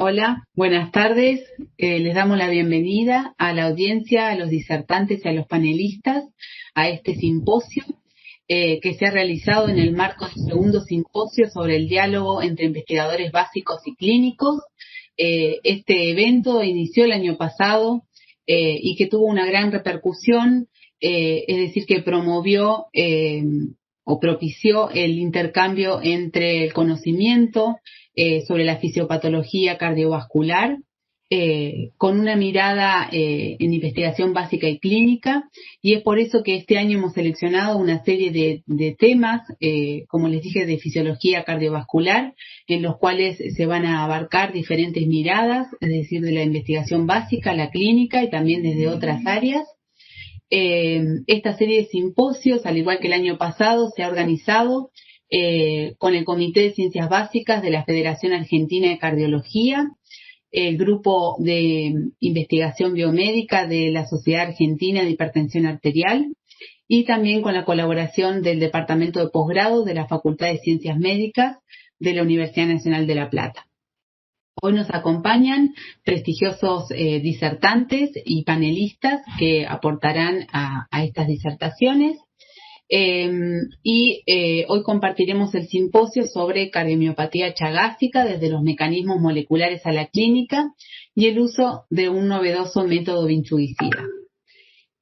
Hola, buenas tardes. Les damos la bienvenida a la audiencia, a los disertantes y a los panelistas a este simposio que se ha realizado en el marco del segundo simposio sobre el diálogo entre investigadores básicos y clínicos. Este evento inició el año pasado y que tuvo una gran repercusión, es decir, que promovió o propició el intercambio entre el conocimiento sobre la fisiopatología cardiovascular, con una mirada en investigación básica y clínica, y es por eso que este año hemos seleccionado una serie de temas, como les dije, de fisiología cardiovascular, en los cuales se van a abarcar diferentes miradas, es decir, de la investigación básica, la clínica y también desde otras áreas. Esta serie de simposios, al igual que el año pasado, se ha organizado con el Comité de Ciencias Básicas de la Federación Argentina de Cardiología, el Grupo de Investigación Biomédica de la Sociedad Argentina de Hipertensión Arterial y también con la colaboración del Departamento de Posgrado de la Facultad de Ciencias Médicas de la Universidad Nacional de La Plata. Hoy nos acompañan prestigiosos disertantes y panelistas que aportarán a estas disertaciones. Hoy compartiremos el simposio sobre cardiomiopatía chagásica desde los mecanismos moleculares a la clínica y el uso de un novedoso método vinchuguicida.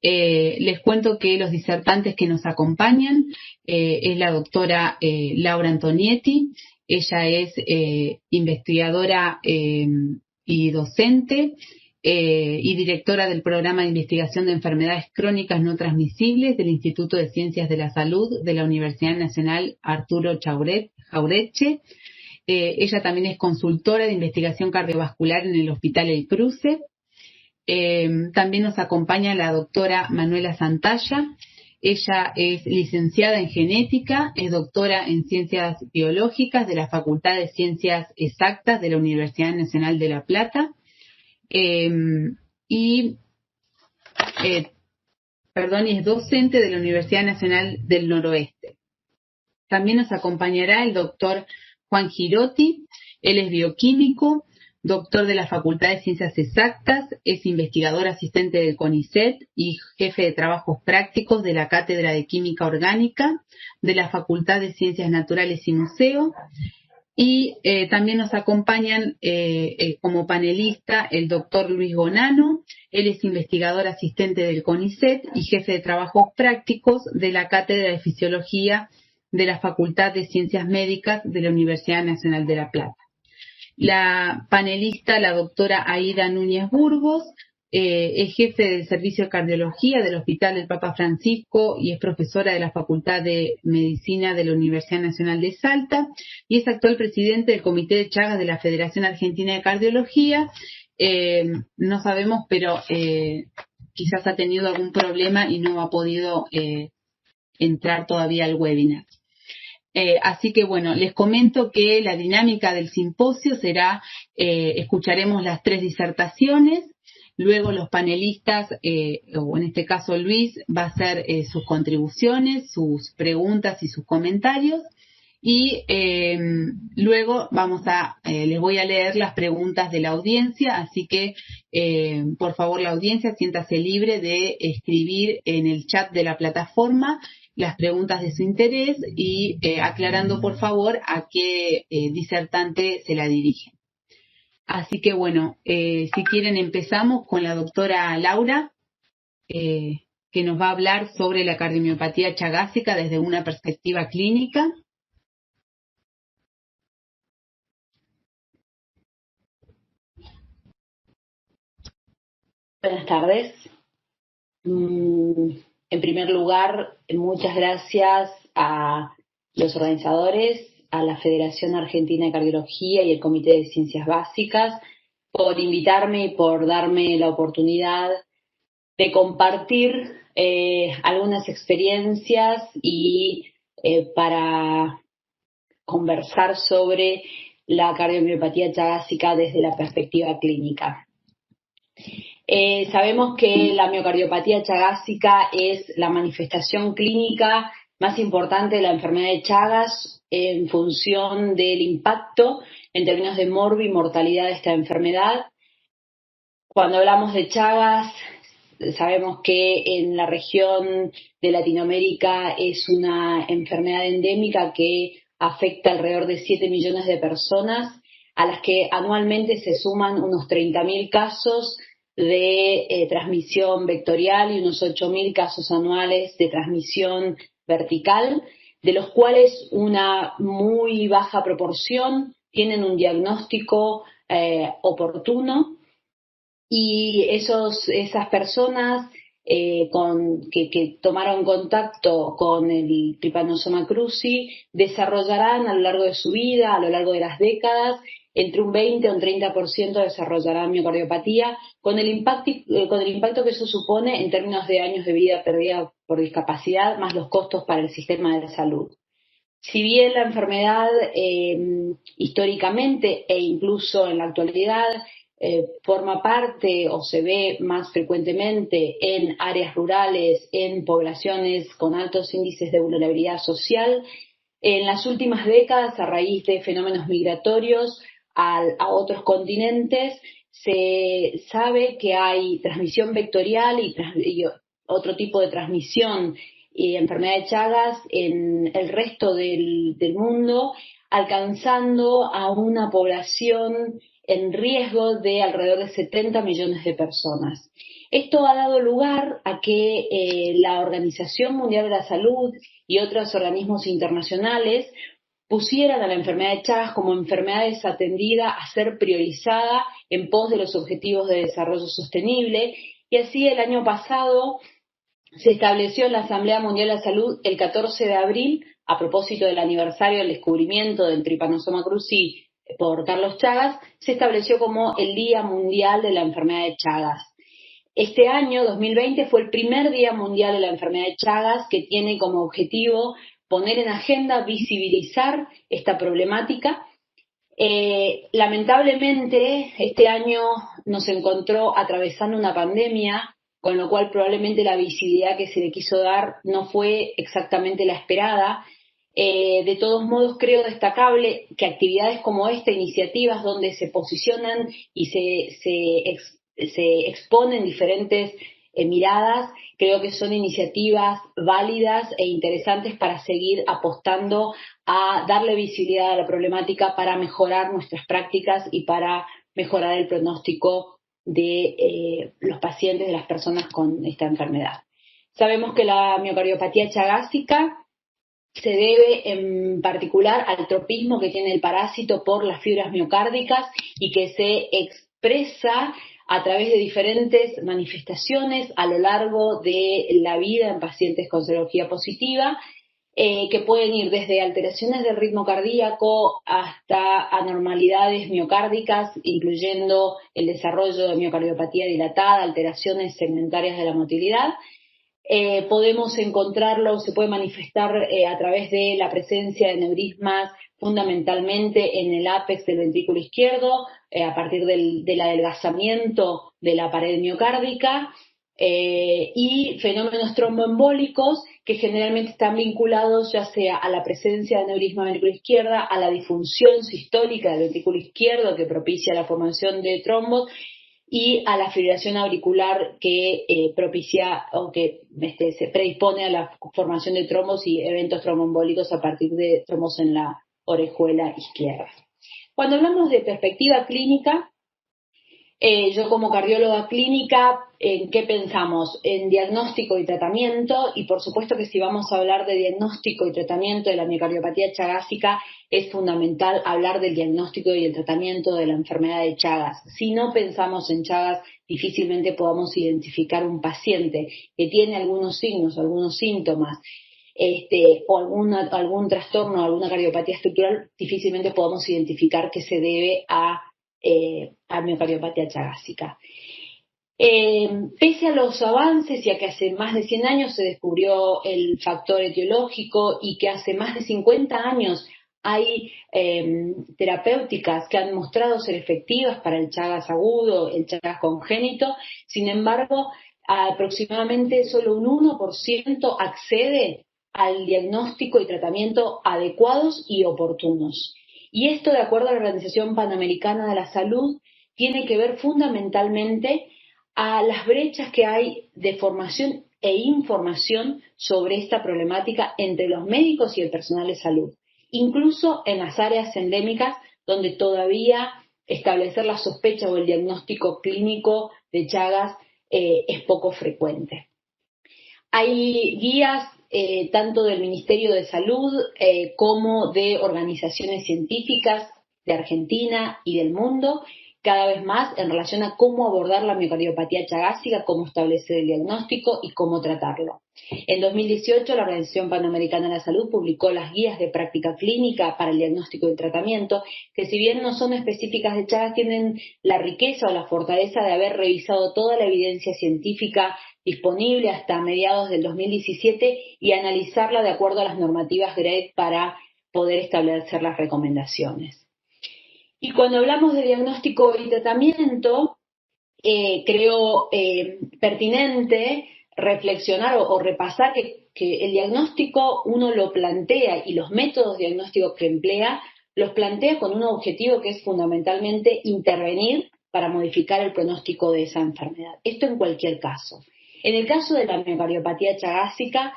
Les cuento que los disertantes que nos acompañan es la doctora Laura Antonietti. Ella es investigadora y docente y directora del Programa de Investigación de Enfermedades Crónicas No Transmisibles del Instituto de Ciencias de la Salud de la Universidad Nacional Arturo Jauretche. Ella también es consultora de investigación cardiovascular en el Hospital El Cruce. También nos acompaña la doctora Manuela Santalla. Ella es licenciada en genética, es doctora en ciencias biológicas de la Facultad de Ciencias Exactas de la Universidad Nacional de La Plata y es docente de la Universidad Nacional del Noroeste. También nos acompañará el doctor Juan Girotti. Él es bioquímico, doctor de la Facultad de Ciencias Exactas, es investigador asistente del CONICET y jefe de trabajos prácticos de la Cátedra de Química Orgánica de la Facultad de Ciencias Naturales y Museo. Y también nos acompañan como panelista el doctor Luis Gonano. Él es investigador asistente del CONICET y jefe de trabajos prácticos de la Cátedra de Fisiología de la Facultad de Ciencias Médicas de la Universidad Nacional de La Plata. La panelista, la doctora Aida Núñez Burgos, es jefe del Servicio de Cardiología del Hospital del Papa Francisco y es profesora de la Facultad de Medicina de la Universidad Nacional de Salta y es actual presidente del Comité de Chagas de la Federación Argentina de Cardiología. No sabemos, pero quizás ha tenido algún problema y no ha podido entrar todavía al webinar. Así que bueno, les comento que la dinámica del simposio será, escucharemos las 3 disertaciones, luego los panelistas, o en este caso Luis, va a hacer sus contribuciones, sus preguntas y sus comentarios, y luego les voy a leer las preguntas de la audiencia, así que por favor la audiencia siéntase libre de escribir en el chat de la plataforma las preguntas de su interés y aclarando por favor a qué disertante se la dirigen. Así que bueno, si quieren empezamos con la doctora Laura, que nos va a hablar sobre la cardiomiopatía chagásica desde una perspectiva clínica. Buenas tardes. En primer lugar, muchas gracias a los organizadores, a la Federación Argentina de Cardiología y el Comité de Ciencias Básicas por invitarme y por darme la oportunidad de compartir algunas experiencias y para conversar sobre la cardiomiopatía chagásica desde la perspectiva clínica. Sabemos que la miocardiopatía chagásica es la manifestación clínica más importante de la enfermedad de Chagas en función del impacto en términos de mortalidad de esta enfermedad. Cuando hablamos de Chagas, sabemos que en la región de Latinoamérica es una enfermedad endémica que afecta alrededor de 7 millones de personas, a las que anualmente se suman unos 30.000 casos de transmisión vectorial y unos 8.000 casos anuales de transmisión vertical, de los cuales una muy baja proporción tienen un diagnóstico oportuno. Y esas personas que tomaron contacto con el Trypanosoma cruzi desarrollarán a lo largo de su vida, a lo largo de las décadas, entre un 20 o un 30% desarrollarán miocardiopatía, con el impacto que eso supone en términos de años de vida perdida por discapacidad, más los costos para el sistema de salud. Si bien la enfermedad históricamente e incluso en la actualidad forma parte o se ve más frecuentemente en áreas rurales, en poblaciones con altos índices de vulnerabilidad social, en las últimas décadas, a raíz de fenómenos migratorios a otros continentes, se sabe que hay transmisión vectorial y otro tipo de transmisión y enfermedad de Chagas en el resto del mundo, alcanzando a una población en riesgo de alrededor de 70 millones de personas. Esto ha dado lugar a que la Organización Mundial de la Salud y otros organismos internacionales pusieran a la enfermedad de Chagas como enfermedad desatendida a ser priorizada en pos de los Objetivos de Desarrollo Sostenible, y así el año pasado se estableció en la Asamblea Mundial de la Salud el 14 de abril, a propósito del aniversario del descubrimiento del Trypanosoma cruzi por Carlos Chagas, se estableció como el Día Mundial de la Enfermedad de Chagas. Este año, 2020, fue el primer Día Mundial de la Enfermedad de Chagas, que tiene como objetivo poner en agenda, visibilizar esta problemática. Lamentablemente, este año nos encontró atravesando una pandemia, con lo cual probablemente la visibilidad que se le quiso dar no fue exactamente la esperada. De todos modos, creo destacable que actividades como esta, iniciativas donde se posicionan y se exponen diferentes miradas, creo que son iniciativas válidas e interesantes para seguir apostando a darle visibilidad a la problemática para mejorar nuestras prácticas y para mejorar el pronóstico de los pacientes, de las personas con esta enfermedad. Sabemos que la miocardiopatía chagásica se debe en particular al tropismo que tiene el parásito por las fibras miocárdicas y que se expresa a través de diferentes manifestaciones a lo largo de la vida en pacientes con serología positiva, que pueden ir desde alteraciones del ritmo cardíaco hasta anormalidades miocárdicas, incluyendo el desarrollo de miocardiopatía dilatada, alteraciones segmentarias de la motilidad. Podemos encontrarlo, se puede manifestar a través de la presencia de neurismas fundamentalmente en el ápex del ventrículo izquierdo, a partir del adelgazamiento de la pared miocárdica, y fenómenos tromboembólicos que generalmente están vinculados ya sea a la presencia de neurisma ventrículo izquierda, a la disfunción sistólica del ventrículo izquierdo que propicia la formación de trombos, y a la fibrilación auricular que propicia o que se predispone a la formación de trombos y eventos tromboembólicos a partir de trombos en la orejuela izquierda. Cuando hablamos de perspectiva clínica, yo como cardióloga clínica, ¿en qué pensamos? En diagnóstico y tratamiento, y por supuesto que si vamos a hablar de diagnóstico y tratamiento de la miocardiopatía chagásica, es fundamental hablar del diagnóstico y el tratamiento de la enfermedad de Chagas. Si no pensamos en Chagas, difícilmente podamos identificar un paciente que tiene algunos signos, algunos síntomas, o algún trastorno, alguna cardiopatía estructural, difícilmente podamos identificar que se debe a miocardiopatía chagásica. Pese a los avances y a que hace más de 100 años se descubrió el factor etiológico y que hace más de 50 años hay terapéuticas que han mostrado ser efectivas para el Chagas agudo, el Chagas congénito, sin embargo, aproximadamente solo un 1% accede al diagnóstico y tratamiento adecuados y oportunos. Y esto, de acuerdo a la Organización Panamericana de la Salud, tiene que ver fundamentalmente a las brechas que hay de formación e información sobre esta problemática entre los médicos y el personal de salud, incluso en las áreas endémicas donde todavía establecer la sospecha o el diagnóstico clínico de Chagas es poco frecuente. Hay guías tanto del Ministerio de Salud como de organizaciones científicas de Argentina y del mundo, cada vez más en relación a cómo abordar la miocardiopatía chagásica, cómo establecer el diagnóstico y cómo tratarlo. En 2018, la Organización Panamericana de la Salud publicó las guías de práctica clínica para el diagnóstico y el tratamiento, que si bien no son específicas de Chagas, tienen la riqueza o la fortaleza de haber revisado toda la evidencia científica disponible hasta mediados del 2017 y analizarla de acuerdo a las normativas GRED para poder establecer las recomendaciones. Y cuando hablamos de diagnóstico y tratamiento, creo pertinente reflexionar o repasar que el diagnóstico uno lo plantea y los métodos diagnósticos que emplea los plantea con un objetivo que es fundamentalmente intervenir para modificar el pronóstico de esa enfermedad. Esto en cualquier caso. En el caso de la miocardiopatía chagásica,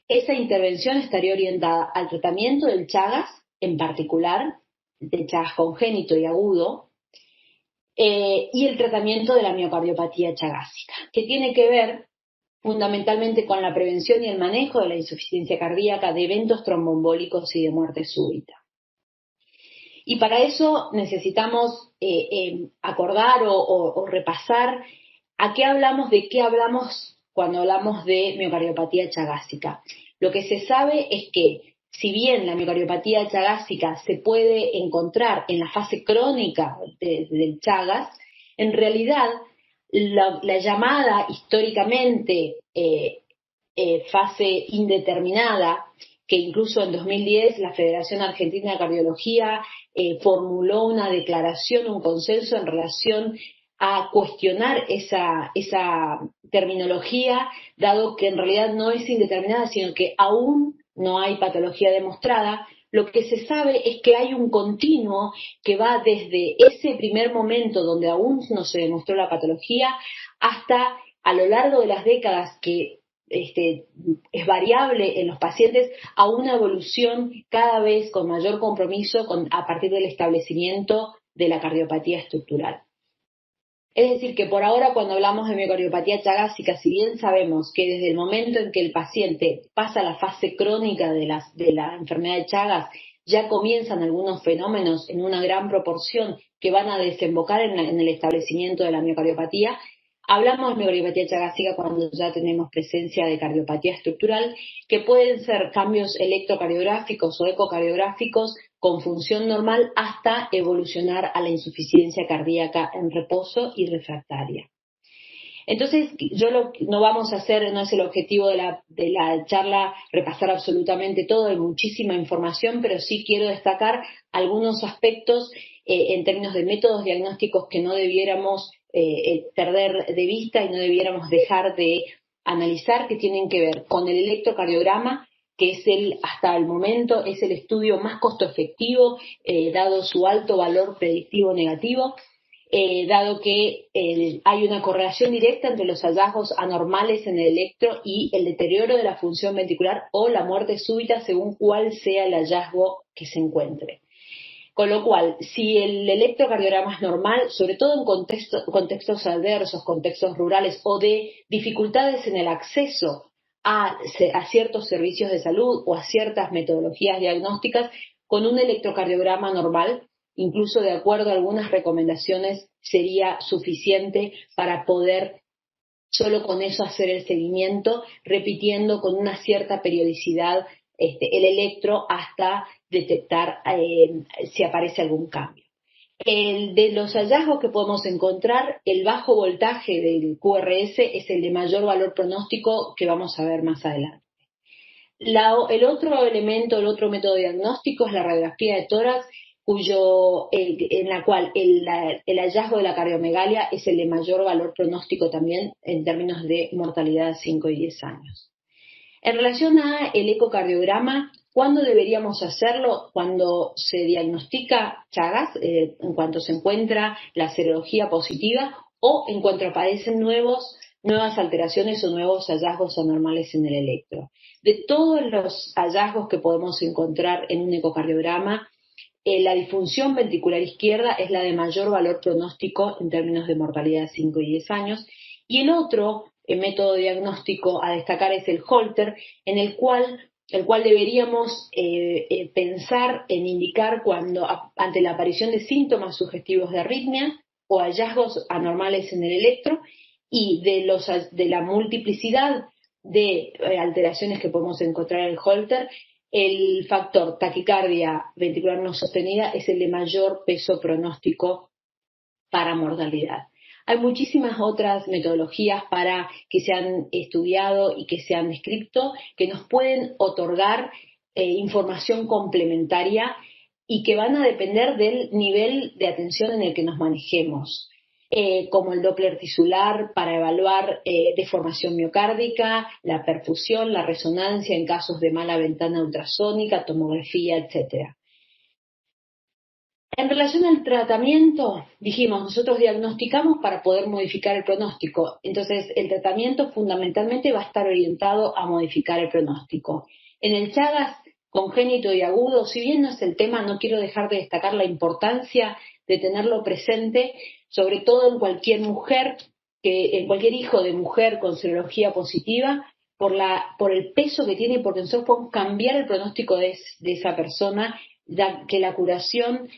esa intervención estaría orientada al tratamiento del Chagas, en particular, de Chagas congénito y agudo, y el tratamiento de la miocardiopatía chagásica, que tiene que ver fundamentalmente con la prevención y el manejo de la insuficiencia cardíaca, de eventos tromboembólicos y de muerte súbita. Y para eso necesitamos acordar o repasar de qué hablamos cuando hablamos de miocardiopatía chagásica. Lo que se sabe es que si bien la miocardiopatía chagásica se puede encontrar en la fase crónica del Chagas, en realidad la llamada históricamente fase indeterminada, que incluso en 2010 la Federación Argentina de Cardiología formuló una declaración, un consenso en relación a cuestionar esa terminología, dado que en realidad no es indeterminada, sino que aún no hay patología demostrada. Lo que se sabe es que hay un continuo que va desde ese primer momento donde aún no se demostró la patología hasta a lo largo de las décadas que es variable en los pacientes a una evolución cada vez con mayor compromiso a partir del establecimiento de la cardiopatía estructural. Es decir, que por ahora cuando hablamos de miocardiopatía chagásica, si bien sabemos que desde el momento en que el paciente pasa a la fase crónica de la enfermedad de Chagas, ya comienzan algunos fenómenos en una gran proporción que van a desembocar en el establecimiento de la miocardiopatía, hablamos de miocardiopatía chagásica cuando ya tenemos presencia de cardiopatía estructural, que pueden ser cambios electrocardiográficos o ecocardiográficos con función normal hasta evolucionar a la insuficiencia cardíaca en reposo y refractaria. Entonces, no vamos a hacer, no es el objetivo de la charla repasar absolutamente todo, hay muchísima información, pero sí quiero destacar algunos aspectos en términos de métodos diagnósticos que no debiéramos perder de vista y no debiéramos dejar de analizar, que tienen que ver con el electrocardiograma, que es hasta el momento es el estudio más costo efectivo, dado su alto valor predictivo negativo, dado que hay una correlación directa entre los hallazgos anormales en el electro y el deterioro de la función ventricular o la muerte súbita según cuál sea el hallazgo que se encuentre. Con lo cual, si el electrocardiograma es normal, sobre todo en contextos adversos, contextos rurales o de dificultades en el acceso a ciertos servicios de salud o a ciertas metodologías diagnósticas, con un electrocardiograma normal, incluso de acuerdo a algunas recomendaciones, sería suficiente para poder solo con eso hacer el seguimiento, repitiendo con una cierta periodicidad el electro hasta detectar si aparece algún cambio. De los hallazgos que podemos encontrar, el bajo voltaje del QRS es el de mayor valor pronóstico que vamos a ver más adelante. El otro elemento, el otro método diagnóstico es la radiografía de tórax, en la cual el hallazgo de la cardiomegalia es el de mayor valor pronóstico también en términos de mortalidad a 5 y 10 años. En relación a el ecocardiograma, ¿Cuándo deberíamos hacerlo? Cuando se diagnostica Chagas, en cuanto se encuentra la serología positiva o en cuanto aparecen nuevas alteraciones o nuevos hallazgos anormales en el electro. De todos los hallazgos que podemos encontrar en un ecocardiograma, la disfunción ventricular izquierda es la de mayor valor pronóstico en términos de mortalidad de 5 y 10 años. Y el otro método diagnóstico a destacar es el Holter, en el cual deberíamos pensar en indicar cuando, ante la aparición de síntomas sugestivos de arritmia o hallazgos anormales en el electro y de la multiplicidad de alteraciones que podemos encontrar en el Holter, el factor taquicardia ventricular no sostenida es el de mayor peso pronóstico para mortalidad. Hay muchísimas otras metodologías que se han estudiado y que se han descrito que nos pueden otorgar información complementaria y que van a depender del nivel de atención en el que nos manejemos. Como el Doppler tisular para evaluar deformación miocárdica, la perfusión, la resonancia en casos de mala ventana ultrasónica, tomografía, etcétera. En relación al tratamiento, dijimos, nosotros diagnosticamos para poder modificar el pronóstico. Entonces, el tratamiento fundamentalmente va a estar orientado a modificar el pronóstico. En el Chagas congénito y agudo, si bien no es el tema, no quiero dejar de destacar la importancia de tenerlo presente, sobre todo en cualquier mujer, en cualquier hijo de mujer con serología positiva, por el peso que tiene, porque nosotros podemos cambiar el pronóstico de esa persona, ya que la curación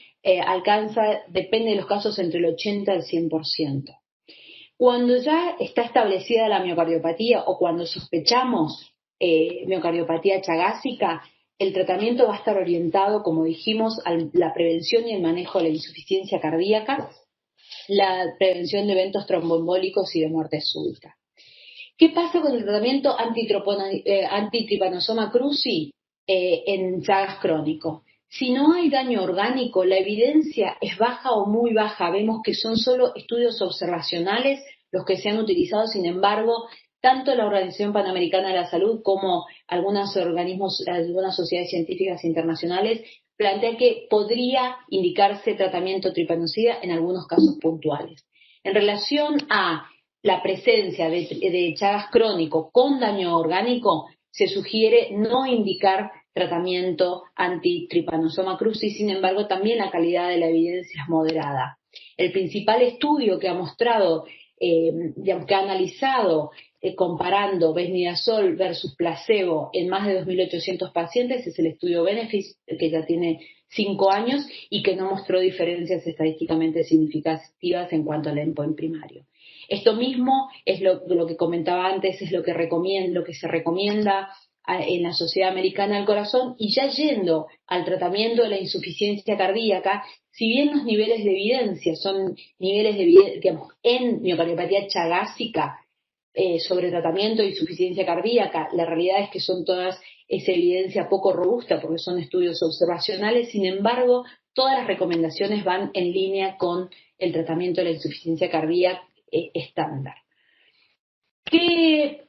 depende de los casos, entre el 80 al 100%. Cuando ya está establecida la miocardiopatía o cuando sospechamos miocardiopatía chagásica, el tratamiento va a estar orientado, como dijimos, a la prevención y el manejo de la insuficiencia cardíaca, la prevención de eventos tromboembólicos y de muerte súbita. ¿Qué pasa con el tratamiento antitripanosoma cruzi en Chagas crónico? Si no hay daño orgánico, la evidencia es baja o muy baja. Vemos que son solo estudios observacionales los que se han utilizado. Sin embargo, tanto la Organización Panamericana de la Salud como algunas sociedades científicas internacionales plantean que podría indicarse tratamiento tripanocida en algunos casos puntuales. En relación a la presencia de Chagas crónico con daño orgánico, se sugiere no indicar tratamiento antitripanosoma cruzi, sin embargo también la calidad de la evidencia es moderada. El principal estudio que ha mostrado, que ha analizado comparando besnidazol versus placebo en más de 2.800 pacientes es el estudio Benefis, que ya tiene 5 años y que no mostró diferencias estadísticamente significativas en cuanto al endpoint primario. Esto mismo es lo que comentaba antes, es lo que se recomienda en la Sociedad Americana del Corazón, y ya yendo al tratamiento de la insuficiencia cardíaca, si bien los niveles de evidencia son niveles de evidencia, digamos, en miocardiopatía chagásica sobre tratamiento de insuficiencia cardíaca, la realidad es que es evidencia poco robusta porque son estudios observacionales. Sin embargo, todas las recomendaciones van en línea con el tratamiento de la insuficiencia cardíaca estándar. ¿Qué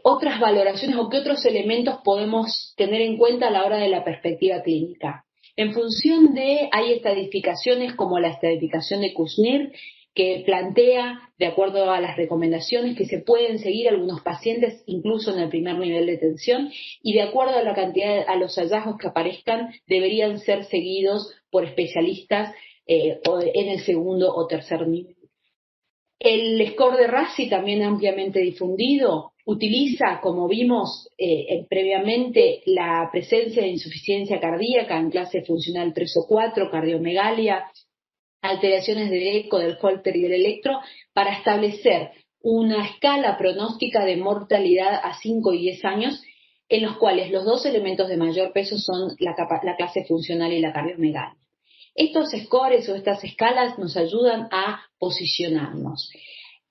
otras valoraciones o qué otros elementos podemos tener en cuenta a la hora de la perspectiva clínica? En función hay estadificaciones como la estadificación de Kuznir, que plantea, de acuerdo a las recomendaciones, que se pueden seguir algunos pacientes incluso en el primer nivel de tensión, y de acuerdo a la cantidad, a los hallazgos que aparezcan, deberían ser seguidos por especialistas en el segundo o tercer nivel. El score de RASI, también ampliamente difundido, utiliza, como vimos previamente, la presencia de insuficiencia cardíaca en clase funcional 3 o 4, cardiomegalia, alteraciones del eco, del Holter y del electro, para establecer una escala pronóstica de mortalidad a 5 y 10 años, en los cuales los dos elementos de mayor peso son la clase funcional y la cardiomegalia. Estos scores o estas escalas nos ayudan a posicionarnos.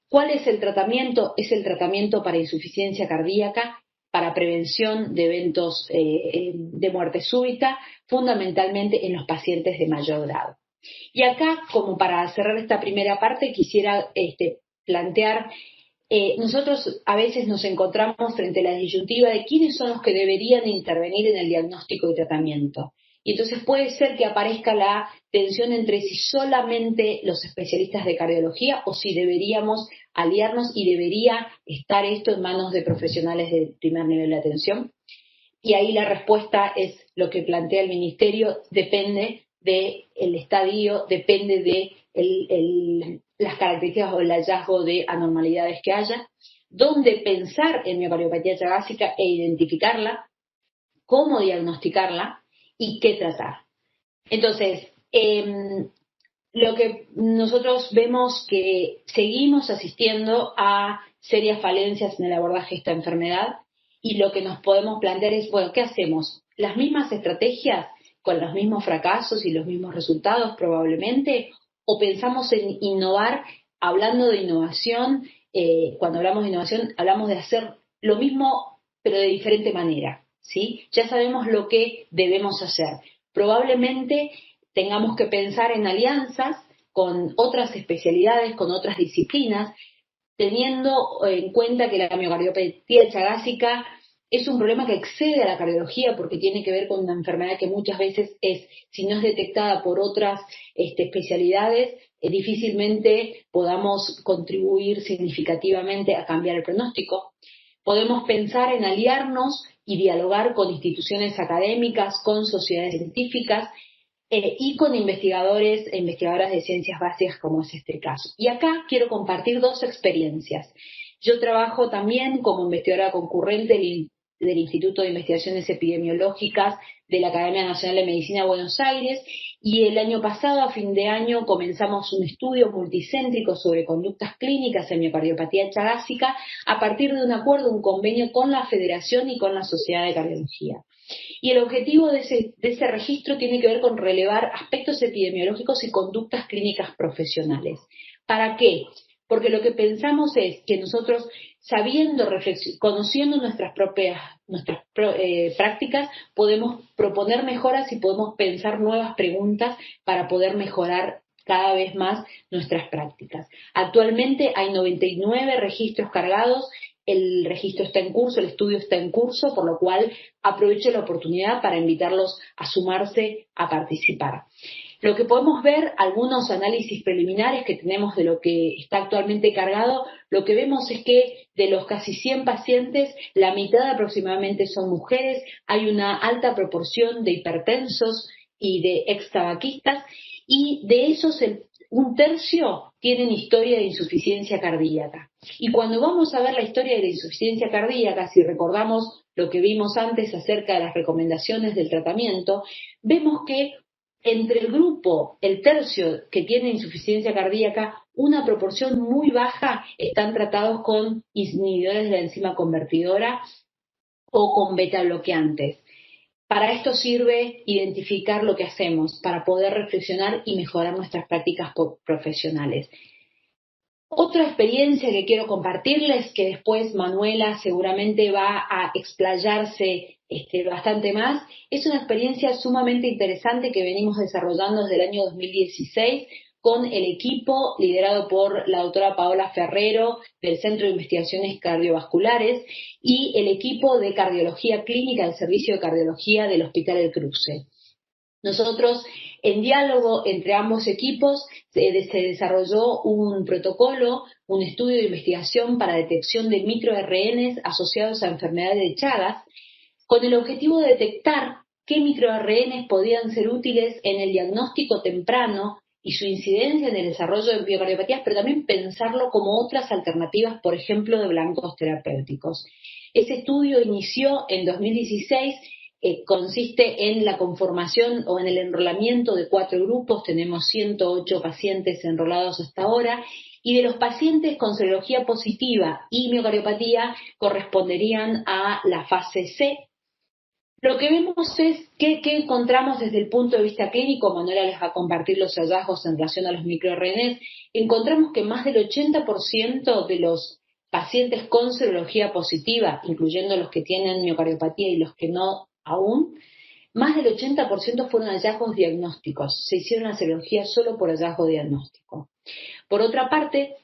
¿Cuál es el tratamiento? Es el tratamiento para insuficiencia cardíaca, para prevención de eventos de muerte súbita, fundamentalmente en los pacientes de mayor grado. Y acá, como para cerrar esta primera parte, quisiera plantear nosotros a veces nos encontramos frente a la disyuntiva de quiénes son los que deberían intervenir en el diagnóstico y tratamiento. Y entonces puede ser que aparezca la tensión entre si solamente los especialistas de cardiología o si deberíamos aliarnos y debería estar esto en manos de profesionales del primer nivel de atención. Y ahí la respuesta es lo que plantea el Ministerio, depende del estadio, depende de las características o el hallazgo de anormalidades que haya, dónde pensar en miocardiopatía chagásica e identificarla, cómo diagnosticarla y qué tratar. Entonces, lo que nosotros vemos que seguimos asistiendo a serias falencias en el abordaje de esta enfermedad y lo que nos podemos plantear es, bueno, ¿qué hacemos? ¿Las mismas estrategias con los mismos fracasos y los mismos resultados probablemente? ¿O pensamos en innovar? Hablando de innovación, cuando hablamos de innovación hablamos de hacer lo mismo pero de diferente manera, ¿sí? Ya sabemos lo que debemos hacer. Probablemente tengamos que pensar en alianzas con otras especialidades, con otras disciplinas, teniendo en cuenta que la miocardiopatía chagásica es un problema que excede a la cardiología porque tiene que ver con una enfermedad que muchas veces si no es detectada por otras especialidades, difícilmente podamos contribuir significativamente a cambiar el pronóstico. Podemos pensar en aliarnos y dialogar con instituciones académicas, con sociedades científicas, y con investigadores e investigadoras de ciencias básicas, como es este caso. Y acá quiero compartir dos experiencias. Yo trabajo también como investigadora concurrente del Instituto de Investigaciones Epidemiológicas de la Academia Nacional de Medicina de Buenos Aires, y el año pasado, a fin de año, comenzamos un estudio multicéntrico sobre conductas clínicas en miocardiopatía chagásica a partir de un acuerdo, un convenio con la Federación y con la Sociedad de Cardiología. Y el objetivo de ese registro tiene que ver con relevar aspectos epidemiológicos y conductas clínicas profesionales. ¿Para qué? Porque lo que pensamos es que nosotros, conociendo nuestras prácticas, podemos proponer mejoras y podemos pensar nuevas preguntas para poder mejorar cada vez más nuestras prácticas. Actualmente hay 99 registros cargados. El registro está en curso, el estudio está en curso, por lo cual aprovecho la oportunidad para invitarlos a sumarse, a participar. Lo que podemos ver, algunos análisis preliminares que tenemos de lo que está actualmente cargado, lo que vemos es que de los casi 100 pacientes, la mitad aproximadamente son mujeres, hay una alta proporción de hipertensos y de extabaquistas, y de esos un tercio tienen historia de insuficiencia cardíaca. Y cuando vamos a ver la historia de la insuficiencia cardíaca, si recordamos lo que vimos antes acerca de las recomendaciones del tratamiento, vemos que entre el grupo, el tercio que tiene insuficiencia cardíaca, una proporción muy baja están tratados con inhibidores de la enzima convertidora o con beta bloqueantes. Para esto sirve identificar lo que hacemos, para poder reflexionar y mejorar nuestras prácticas profesionales. Otra experiencia que quiero compartirles, que después Manuela seguramente va a explayarse bastante más, es una experiencia sumamente interesante que venimos desarrollando desde el año 2016 con el equipo liderado por la doctora Paola Ferrero del Centro de Investigaciones Cardiovasculares y el equipo de cardiología clínica del Servicio de Cardiología del Hospital El Cruce. Nosotros, en diálogo entre ambos equipos, se desarrolló un protocolo, un estudio de investigación para detección de microRNs asociados a enfermedades de Chagas, con el objetivo de detectar qué microRNs podían ser útiles en el diagnóstico temprano y su incidencia en el desarrollo de miocardiopatías, pero también pensarlo como otras alternativas, por ejemplo, de blancos terapéuticos. Ese estudio inició en 2016, consiste en la conformación o en el enrolamiento de 4 grupos, tenemos 108 pacientes enrolados hasta ahora, y de los pacientes con serología positiva y miocardiopatía corresponderían a la fase C. Lo que vemos es que encontramos desde el punto de vista clínico. Manuela les va a compartir los hallazgos en relación a los microRNs. Encontramos que más del 80% de los pacientes con serología positiva, incluyendo los que tienen miocardiopatía y los que no aún, más del 80% fueron hallazgos diagnósticos. Se hicieron la serología solo por hallazgo diagnóstico. Por otra parte,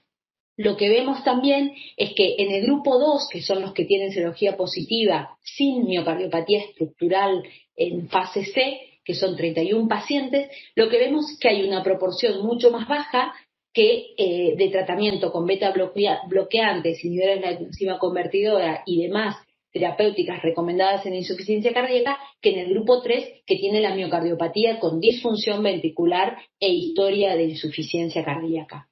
Lo que vemos también es que en el grupo 2, que son los que tienen serología positiva sin miocardiopatía estructural en fase C, que son 31 pacientes, lo que vemos es que hay una proporción mucho más baja que de tratamiento con beta bloqueantes, inhibidores de la enzima convertidora y demás terapéuticas recomendadas en insuficiencia cardíaca, que en el grupo 3, que tiene la miocardiopatía con disfunción ventricular e historia de insuficiencia cardíaca.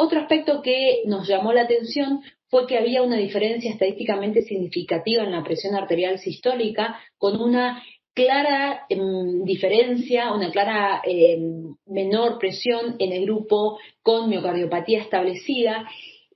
Otro aspecto que nos llamó la atención fue que había una diferencia estadísticamente significativa en la presión arterial sistólica, con una clara diferencia, una clara menor presión en el grupo con miocardiopatía establecida,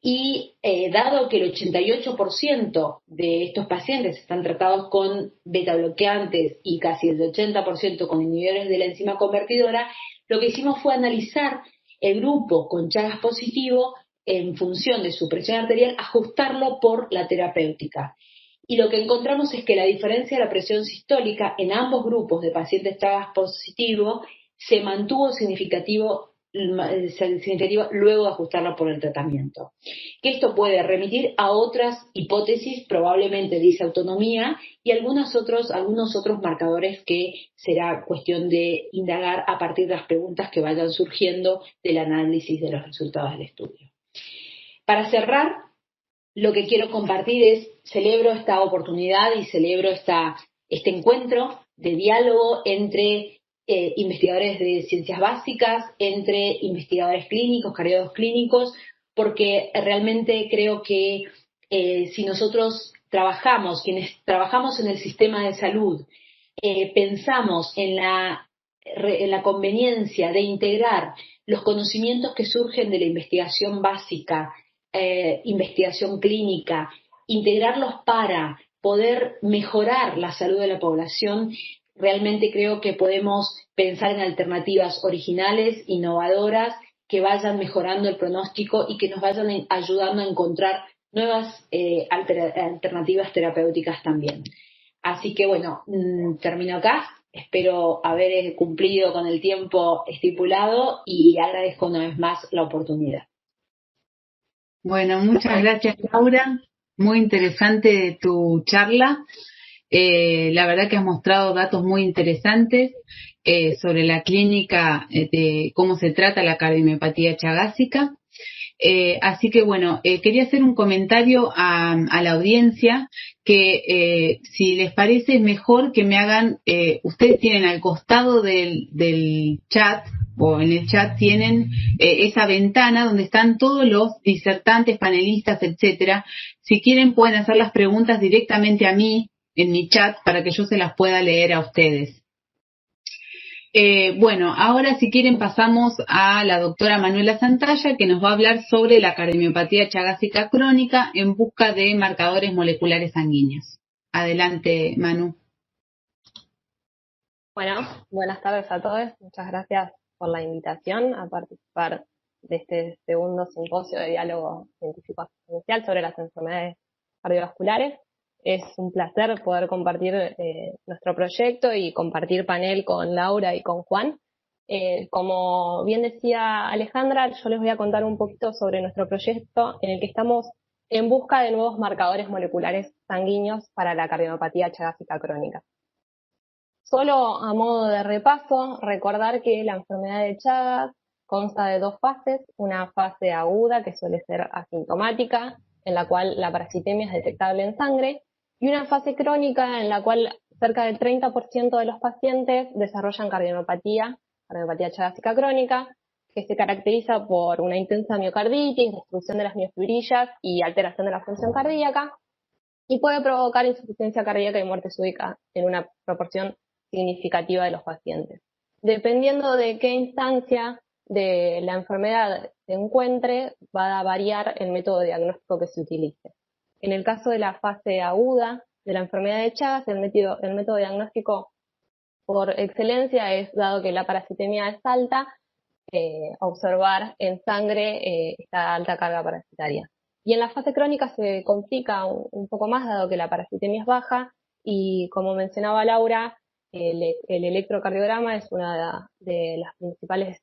y dado que el 88% de estos pacientes están tratados con beta bloqueantes y casi el 80% con inhibidores de la enzima convertidora, lo que hicimos fue analizar el grupo con Chagas positivo en función de su presión arterial, ajustarlo por la terapéutica. Y lo que encontramos es que la diferencia de la presión sistólica en ambos grupos de pacientes Chagas positivo se mantuvo significativa luego de ajustarla por el tratamiento. Que esto puede remitir a otras hipótesis, probablemente de disautonomía y algunos otros marcadores que será cuestión de indagar a partir de las preguntas que vayan surgiendo del análisis de los resultados del estudio. Para cerrar, lo que quiero compartir es, celebro esta oportunidad y celebro este encuentro de diálogo entre investigadores de ciencias básicas, entre investigadores clínicos, cardiólogos clínicos, porque realmente creo que si nosotros quienes trabajamos en el sistema de salud, pensamos en la conveniencia de integrar los conocimientos que surgen de la investigación básica, investigación clínica, integrarlos para poder mejorar la salud de la población, realmente creo que podemos pensar en alternativas originales, innovadoras, que vayan mejorando el pronóstico y que nos vayan ayudando a encontrar nuevas alternativas terapéuticas también. Así que bueno, termino acá. Espero haber cumplido con el tiempo estipulado y agradezco una vez más la oportunidad. Bueno, muchas gracias, Laura. Muy interesante tu charla. La verdad que has mostrado datos muy interesantes sobre la clínica de cómo se trata la cardiomiopatía chagásica. Así que bueno, quería hacer un comentario a la audiencia que si les parece es mejor que me hagan, ustedes tienen al costado del chat o en el chat tienen esa ventana donde están todos los disertantes, panelistas, etcétera. Si quieren pueden hacer las preguntas directamente a mí en mi chat para que yo se las pueda leer a ustedes. Bueno, ahora si quieren pasamos a la doctora Manuela Santalla, que nos va a hablar sobre la cardiomiopatía chagásica crónica en busca de marcadores moleculares sanguíneos. Adelante, Manu. Bueno, buenas tardes a todos. Muchas gracias por la invitación a participar de este segundo simposio de diálogo científico asistencial sobre las enfermedades cardiovasculares. Es un placer poder compartir nuestro proyecto y compartir panel con Laura y con Juan. Como bien decía Alejandra, yo les voy a contar un poquito sobre nuestro proyecto en el que estamos en busca de nuevos marcadores moleculares sanguíneos para la cardiomopatía chagásica crónica. Solo a modo de repaso, recordar que la enfermedad de Chagas consta de dos fases, una fase aguda que suele ser asintomática, en la cual la parasitemia es detectable en sangre, y una fase crónica en la cual cerca del 30% de los pacientes desarrollan cardiomopatía chagásica crónica, que se caracteriza por una intensa miocarditis, destrucción de las miofibrillas y alteración de la función cardíaca, y puede provocar insuficiencia cardíaca y muerte súbita en una proporción significativa de los pacientes. Dependiendo de qué instancia de la enfermedad se encuentre, va a variar el método de diagnóstico que se utilice. En el caso de la fase aguda de la enfermedad de Chagas, el método diagnóstico por excelencia es, dado que la parasitemia es alta, observar en sangre esta alta carga parasitaria. Y en la fase crónica se complica un poco más, dado que la parasitemia es baja y, como mencionaba Laura, el electrocardiograma es una de las principales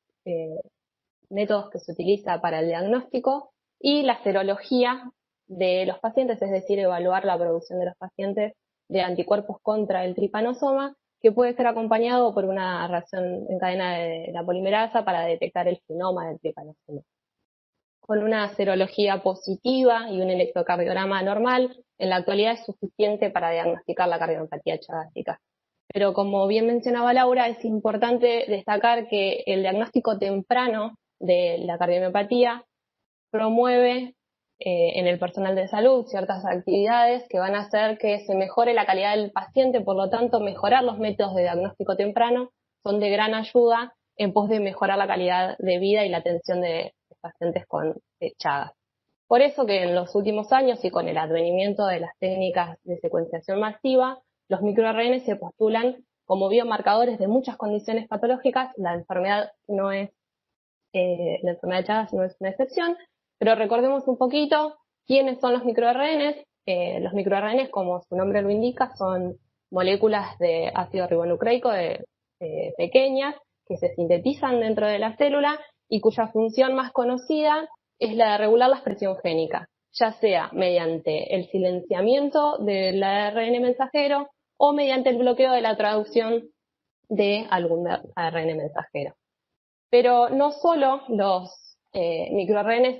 métodos que se utiliza para el diagnóstico, y la serología de los pacientes, es decir, evaluar la producción de los pacientes de anticuerpos contra el trypanosoma, que puede ser acompañado por una reacción en cadena de la polimerasa para detectar el genoma del trypanosoma. Con una serología positiva y un electrocardiograma normal, en la actualidad es suficiente para diagnosticar la cardiopatía chagásica. Pero como bien mencionaba Laura, es importante destacar que el diagnóstico temprano de la cardiomiopatía promueve en el personal de salud ciertas actividades que van a hacer que se mejore la calidad del paciente, por lo tanto, mejorar los métodos de diagnóstico temprano son de gran ayuda en pos de mejorar la calidad de vida y la atención de pacientes con Chagas. Por eso que en los últimos años y con el advenimiento de las técnicas de secuenciación masiva, los microRNA se postulan como biomarcadores de muchas condiciones patológicas. La enfermedad de Chagas no es una excepción, pero recordemos un poquito quiénes son los microRNA. Los microRNA, como su nombre lo indica, son moléculas de ácido ribonucleico pequeñas que se sintetizan dentro de la célula y cuya función más conocida es la de regular la expresión génica, ya sea mediante el silenciamiento del ARN mensajero o mediante el bloqueo de la traducción de algún ARN mensajero. Pero no solo los microRNA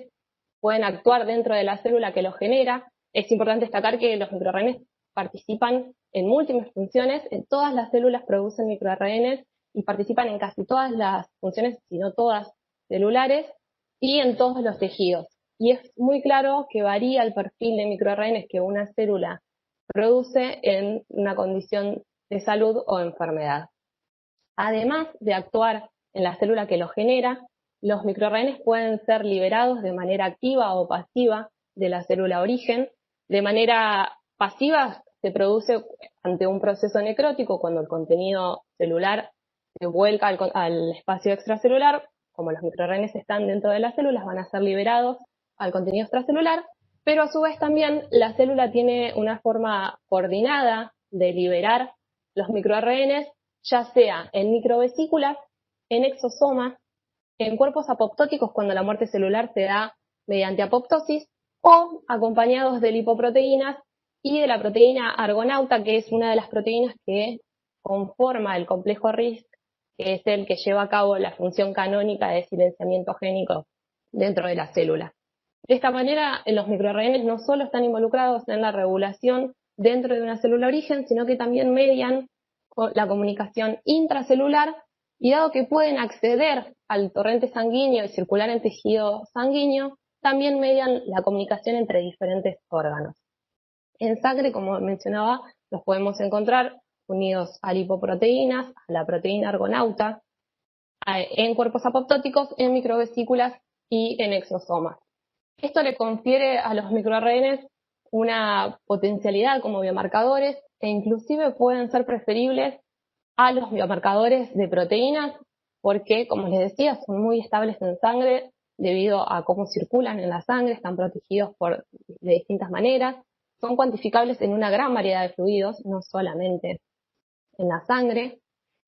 pueden actuar dentro de la célula que los genera, es importante destacar que los microRNA participan en múltiples funciones, en todas las células producen microRNA y participan en casi todas las funciones, si no todas, celulares, y en todos los tejidos. Y es muy claro que varía el perfil de microRNA que una célula produce en una condición de salud o enfermedad. Además de actuar en la célula que los genera, los microRNA pueden ser liberados de manera activa o pasiva de la célula origen. De manera pasiva se produce ante un proceso necrótico cuando el contenido celular se vuelca al espacio extracelular. Como los microRNA están dentro de las células, van a ser liberados al contenido extracelular, pero a su vez también la célula tiene una forma coordinada de liberar los microRNA, ya sea en microvesículas, en exosomas, en cuerpos apoptóticos cuando la muerte celular se da mediante apoptosis, o acompañados de lipoproteínas y de la proteína argonauta, que es una de las proteínas que conforma el complejo RISC, que es el que lleva a cabo la función canónica de silenciamiento génico dentro de la célula. De esta manera, los microRNA no solo están involucrados en la regulación dentro de una célula origen, sino que también median la comunicación intracelular, y dado que pueden acceder al torrente sanguíneo y circular en tejido sanguíneo, también median la comunicación entre diferentes órganos. En sangre, como mencionaba, los podemos encontrar unidos a lipoproteínas, a la proteína argonauta, en cuerpos apoptóticos, en microvesículas y en exosomas. Esto le confiere a los microRNA una potencialidad como biomarcadores e inclusive pueden ser preferibles a los biomarcadores de proteínas porque, como les decía, son muy estables en sangre debido a cómo circulan en la sangre, están protegidos de distintas maneras, son cuantificables en una gran variedad de fluidos, no solamente en la sangre,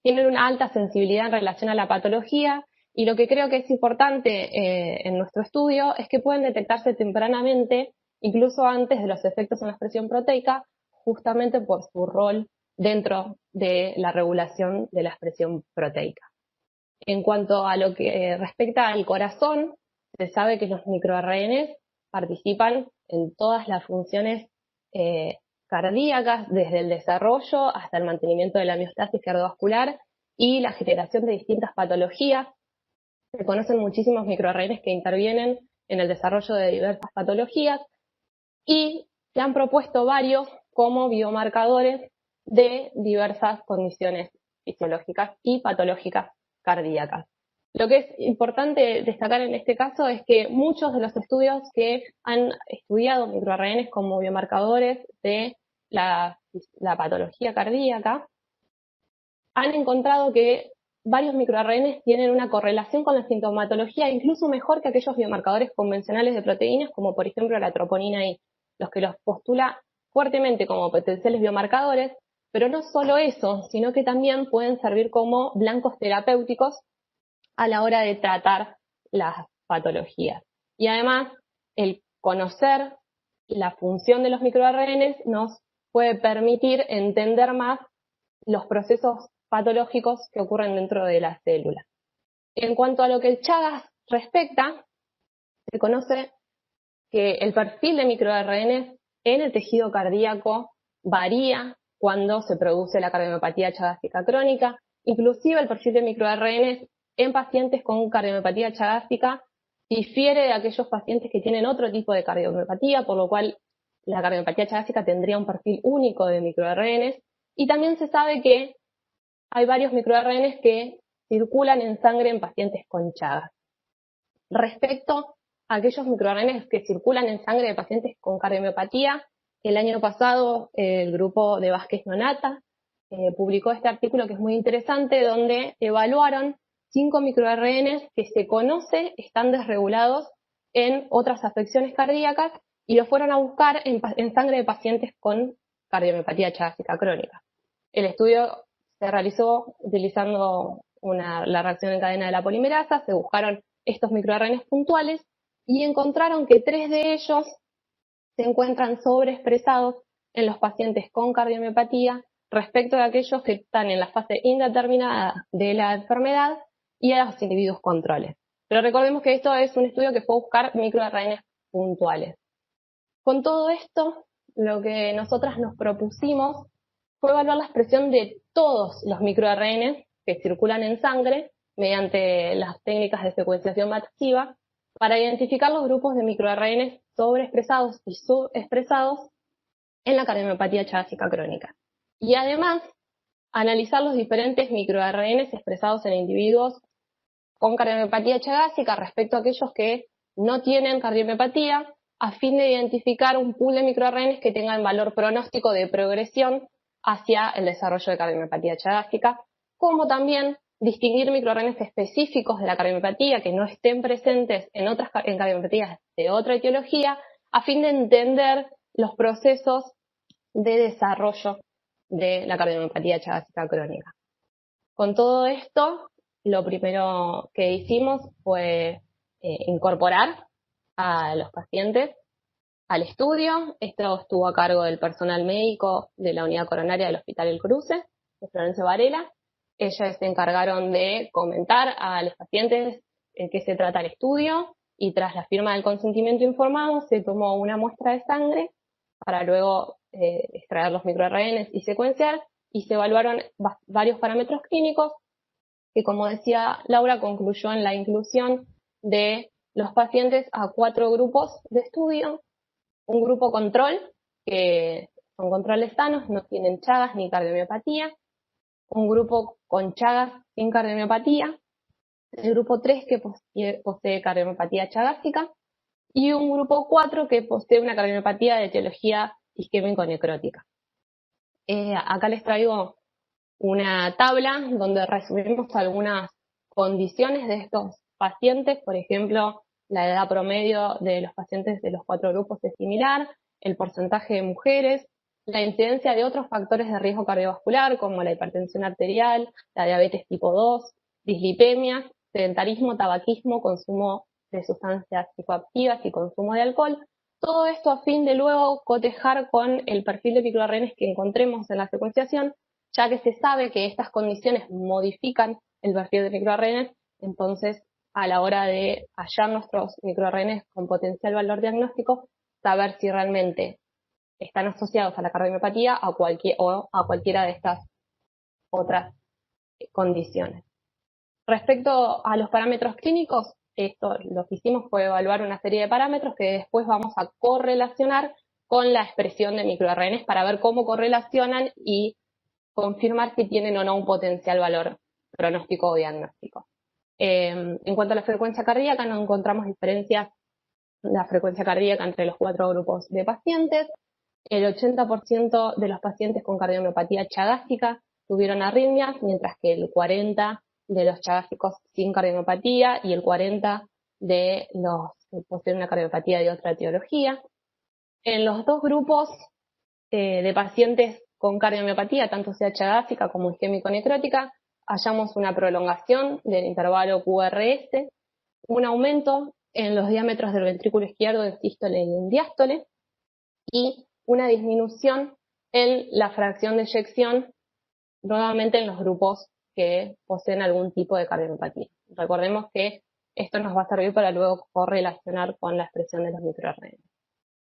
tienen una alta sensibilidad en relación a la patología, y lo que creo que es importante en nuestro estudio es que pueden detectarse tempranamente, incluso antes de los efectos en la expresión proteica, justamente por su rol dentro de la regulación de la expresión proteica. En cuanto a lo que respecta al corazón, se sabe que los microRNA participan en todas las funciones cardíacas, desde el desarrollo hasta el mantenimiento de la homeostasis cardiovascular y la generación de distintas patologías. Se conocen muchísimos microRNA que intervienen en el desarrollo de diversas patologías y se han propuesto varios como biomarcadores de diversas condiciones fisiológicas y patológicas cardíacas. Lo que es importante destacar en este caso es que muchos de los estudios que han estudiado microRNA como biomarcadores de la patología cardíaca han encontrado que varios microRNA tienen una correlación con la sintomatología incluso mejor que aquellos biomarcadores convencionales de proteínas, como por ejemplo la troponina I, los que los postula fuertemente como potenciales biomarcadores, pero no solo eso, sino que también pueden servir como blancos terapéuticos a la hora de tratar las patologías. Y además el conocer la función de los microRNAs nos puede permitir entender más los procesos patológicos que ocurren dentro de la célula. En cuanto a lo que el Chagas respecta, se conoce que el perfil de microRNAs en el tejido cardíaco varía cuando se produce la cardiomiopatía chagásica crónica. Inclusive el perfil de microRNAs en pacientes con cardiomiopatía chagásica difiere de aquellos pacientes que tienen otro tipo de cardiomiopatía, por lo cual la cardiomiopatía chagásica tendría un perfil único de microRNAs. Y también se sabe que hay varios microRNAs que circulan en sangre en pacientes con Chagas. Respecto a aquellos microRNAs que circulan en sangre de pacientes con cardiomiopatía, el año pasado el grupo de Vázquez Nonata publicó este artículo que es muy interesante, donde evaluaron 5 microRNAs que se conoce están desregulados en otras afecciones cardíacas y los fueron a buscar en sangre de pacientes con cardiomiopatía chagásica crónica. El estudio se realizó utilizando la reacción en cadena de la polimerasa, se buscaron estos microRNAs puntuales y encontraron que 3 de ellos se encuentran sobreexpresados en los pacientes con cardiomiopatía respecto de aquellos que están en la fase indeterminada de la enfermedad y a los individuos controles. Pero recordemos que esto es un estudio que fue buscar microRNAs puntuales. Con todo esto, lo que nosotras nos propusimos fue evaluar la expresión de todos los microRNAs que circulan en sangre mediante las técnicas de secuenciación masiva para identificar los grupos de microRNAs sobreexpresados y subexpresados en la cardiomiopatía chagásica crónica. Y además, analizar los diferentes microRNAs expresados en individuos con cardiomiopatía chagásica respecto a aquellos que no tienen cardiomiopatía, a fin de identificar un pool de microRNAs que tengan valor pronóstico de progresión hacia el desarrollo de cardiomiopatía chagásica, como también distinguir microRNAs específicos de la cardiomiopatía que no estén presentes en cardiomiopatías de otra etiología, a fin de entender los procesos de desarrollo de la cardiomiopatía chagásica crónica. Con todo esto, lo primero que hicimos fue incorporar a los pacientes al estudio. Esto estuvo a cargo del personal médico de la unidad coronaria del Hospital El Cruce, de Florencio Varela. Ellas se encargaron de comentar a los pacientes en qué se trata el estudio y tras la firma del consentimiento informado se tomó una muestra de sangre para luego extraer los microRNAs y secuenciar y se evaluaron varios parámetros clínicos que, como decía Laura, concluyó en la inclusión de los pacientes a 4 grupos de estudio. Un grupo control, que son controles sanos, no tienen Chagas ni cardiomiopatía. Un grupo con Chagas sin cardiomiopatía. El grupo 3 que posee cardiomiopatía chagásica. Y un grupo 4 que posee una cardiomiopatía de etiología isquémico-necrótica. Acá les traigo una tabla donde resumimos algunas condiciones de estos pacientes. Por ejemplo, la edad promedio de los pacientes de los 4 grupos es similar, el porcentaje de mujeres, la incidencia de otros factores de riesgo cardiovascular como la hipertensión arterial, la diabetes tipo 2, dislipemia, sedentarismo, tabaquismo, consumo de sustancias psicoactivas y consumo de alcohol. Todo esto a fin de luego cotejar con el perfil de microRNAs que encontremos en la secuenciación, ya que se sabe que estas condiciones modifican el perfil de microRNAs. Entonces, a la hora de hallar nuestros microRNAs con potencial valor diagnóstico, saber si realmente están asociados a la cardiomiopatía o a cualquiera de estas otras condiciones. Respecto a los parámetros clínicos, esto lo que hicimos fue evaluar una serie de parámetros que después vamos a correlacionar con la expresión de microRNAs para ver cómo correlacionan y confirmar si tienen o no un potencial valor pronóstico o diagnóstico. En cuanto a la frecuencia cardíaca, no encontramos diferencias en la frecuencia cardíaca entre los 4 grupos de pacientes. El 80% de los pacientes con cardiomiopatía chagásica tuvieron arritmias, mientras que el 40% de los chagásicos sin cardiomiopatía y el 40% de los que poseen una cardiomiopatía de otra etiología. En los 2 grupos de pacientes con cardiomiopatía, tanto sea chagásica como isquémico-necrótica, hallamos una prolongación del intervalo QRS, un aumento en los diámetros del ventrículo izquierdo en sístole y en diástole, y una disminución en la fracción de eyección, nuevamente en los grupos que poseen algún tipo de cardiomiopatía. Recordemos que esto nos va a servir para luego correlacionar con la expresión de los microRNA.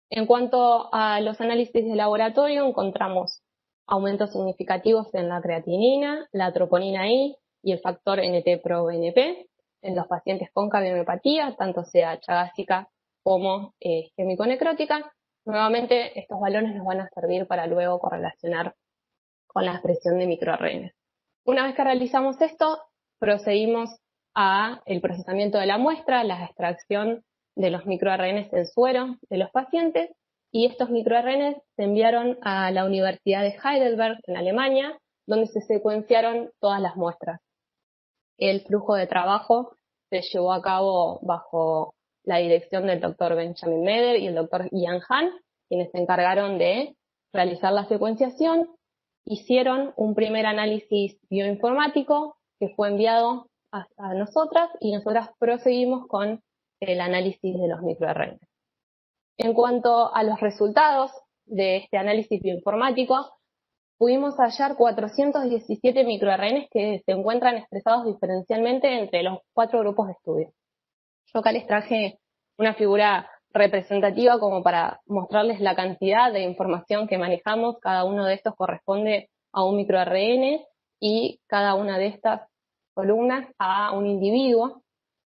En cuanto a los análisis de laboratorio, encontramos aumentos significativos en la creatinina, la troponina I y el factor NT-proBNP en los pacientes con cardiomiopatía, tanto sea chagásica como isquémico-necrótica. Nuevamente, estos valores nos van a servir para luego correlacionar con la expresión de microRNA. Una vez que realizamos esto, procedimos a el procesamiento de la muestra, la extracción de los microRNA en suero de los pacientes, y estos microRNA se enviaron a la Universidad de Heidelberg en Alemania, donde se secuenciaron todas las muestras. El flujo de trabajo se llevó a cabo bajo la dirección del doctor Benjamin Meder y el doctor Ian Hahn, quienes se encargaron de realizar la secuenciación. Hicieron un primer análisis bioinformático que fue enviado a nosotras, y nosotras proseguimos con el análisis de los microRNA. En cuanto a los resultados de este análisis bioinformático, pudimos hallar 417 microRNA que se encuentran expresados diferencialmente entre los 4 grupos de estudio. Yo acá les traje una figura representativa como para mostrarles la cantidad de información que manejamos. Cada uno de estos corresponde a un microRNA y cada una de estas columnas a un individuo,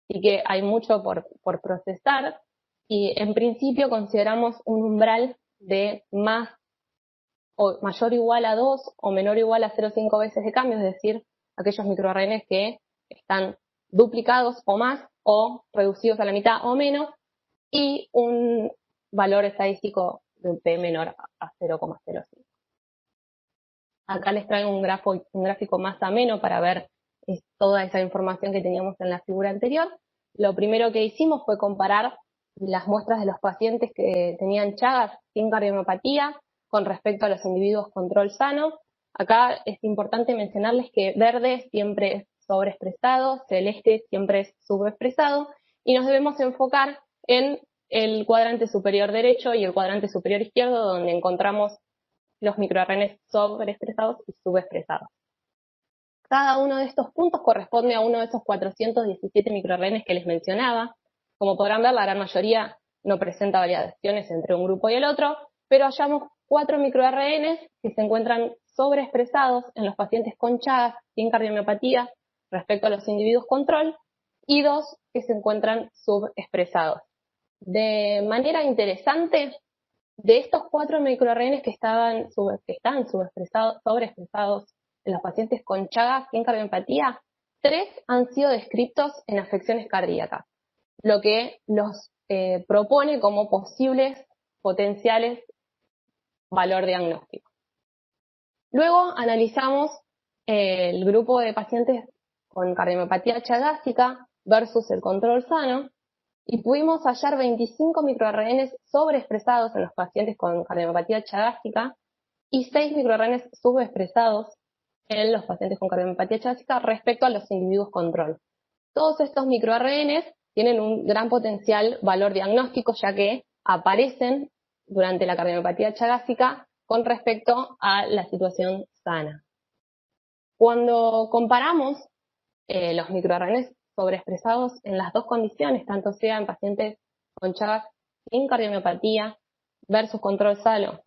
así que hay mucho por procesar, y en principio consideramos un umbral de más o mayor o igual a 2 o menor o igual a 0,5 veces de cambio, es decir, aquellos microRNA que están duplicados o más o reducidos a la mitad o menos, y un valor estadístico de un P menor a 0,05. Acá les traigo un gráfico más ameno para ver toda esa información que teníamos en la figura anterior. Lo primero que hicimos fue comparar las muestras de los pacientes que tenían Chagas sin cardiomiopatía con respecto a los individuos control sano. Acá es importante mencionarles que verde siempre es sobreexpresado, celeste siempre es subexpresado, y nos debemos enfocar en el cuadrante superior derecho y el cuadrante superior izquierdo, donde encontramos los microRNA sobreexpresados y subexpresados. Cada uno de estos puntos corresponde a uno de esos 417 microRNA que les mencionaba. Como podrán ver, la gran mayoría no presenta variaciones entre un grupo y el otro, pero hallamos 4 microRNA que se encuentran sobreexpresados en los pacientes con Chagas sin cardiomiopatía respecto a los individuos control, y 2 que se encuentran subexpresados. De manera interesante, de estos 4 microRNA que están sobreexpresados en los pacientes con Chagas sin cardiomiopatía, 3 han sido descritos en afecciones cardíacas, lo que los propone como posibles potenciales valor diagnóstico. Luego analizamos el grupo de pacientes con cardiomiopatía chagásica versus el control sano, y pudimos hallar 25 microRNA sobreexpresados en los pacientes con cardiomiopatía chagásica y 6 microRNA subexpresados en los pacientes con cardiomiopatía chagásica respecto a los individuos control. Todos estos microRNA tienen un gran potencial valor diagnóstico, ya que aparecen durante la cardiomiopatía chagásica con respecto a la situación sana. Cuando comparamos los microRNA sobreexpresados en las dos condiciones, tanto sea en pacientes con Chagas sin cardiomiopatía versus control sano,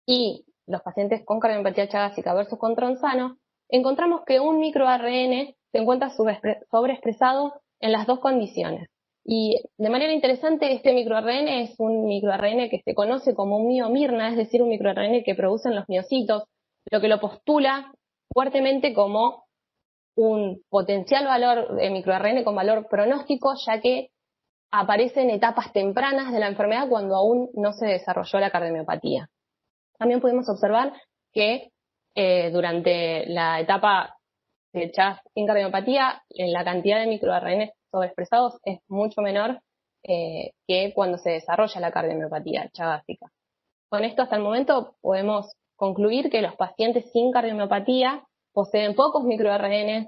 y los pacientes con cardiomiopatía chagásica versus control sano, encontramos que un microRNA se encuentra sobreexpresado en las dos condiciones. Y de manera interesante, este microRNA es un microRNA que se conoce como un miomirna, es decir, un microRNA que producen los miocitos, lo que lo postula fuertemente como un potencial valor de microRNA con valor pronóstico, ya que aparece en etapas tempranas de la enfermedad cuando aún no se desarrolló la cardiomiopatía. También pudimos observar que durante la etapa de Chagas sin cardiomiopatía, la cantidad de microRNA sobreexpresados es mucho menor que cuando se desarrolla la cardiomiopatía chagásica. Con esto, hasta el momento, podemos concluir que los pacientes sin cardiomiopatía poseen pocos microRNA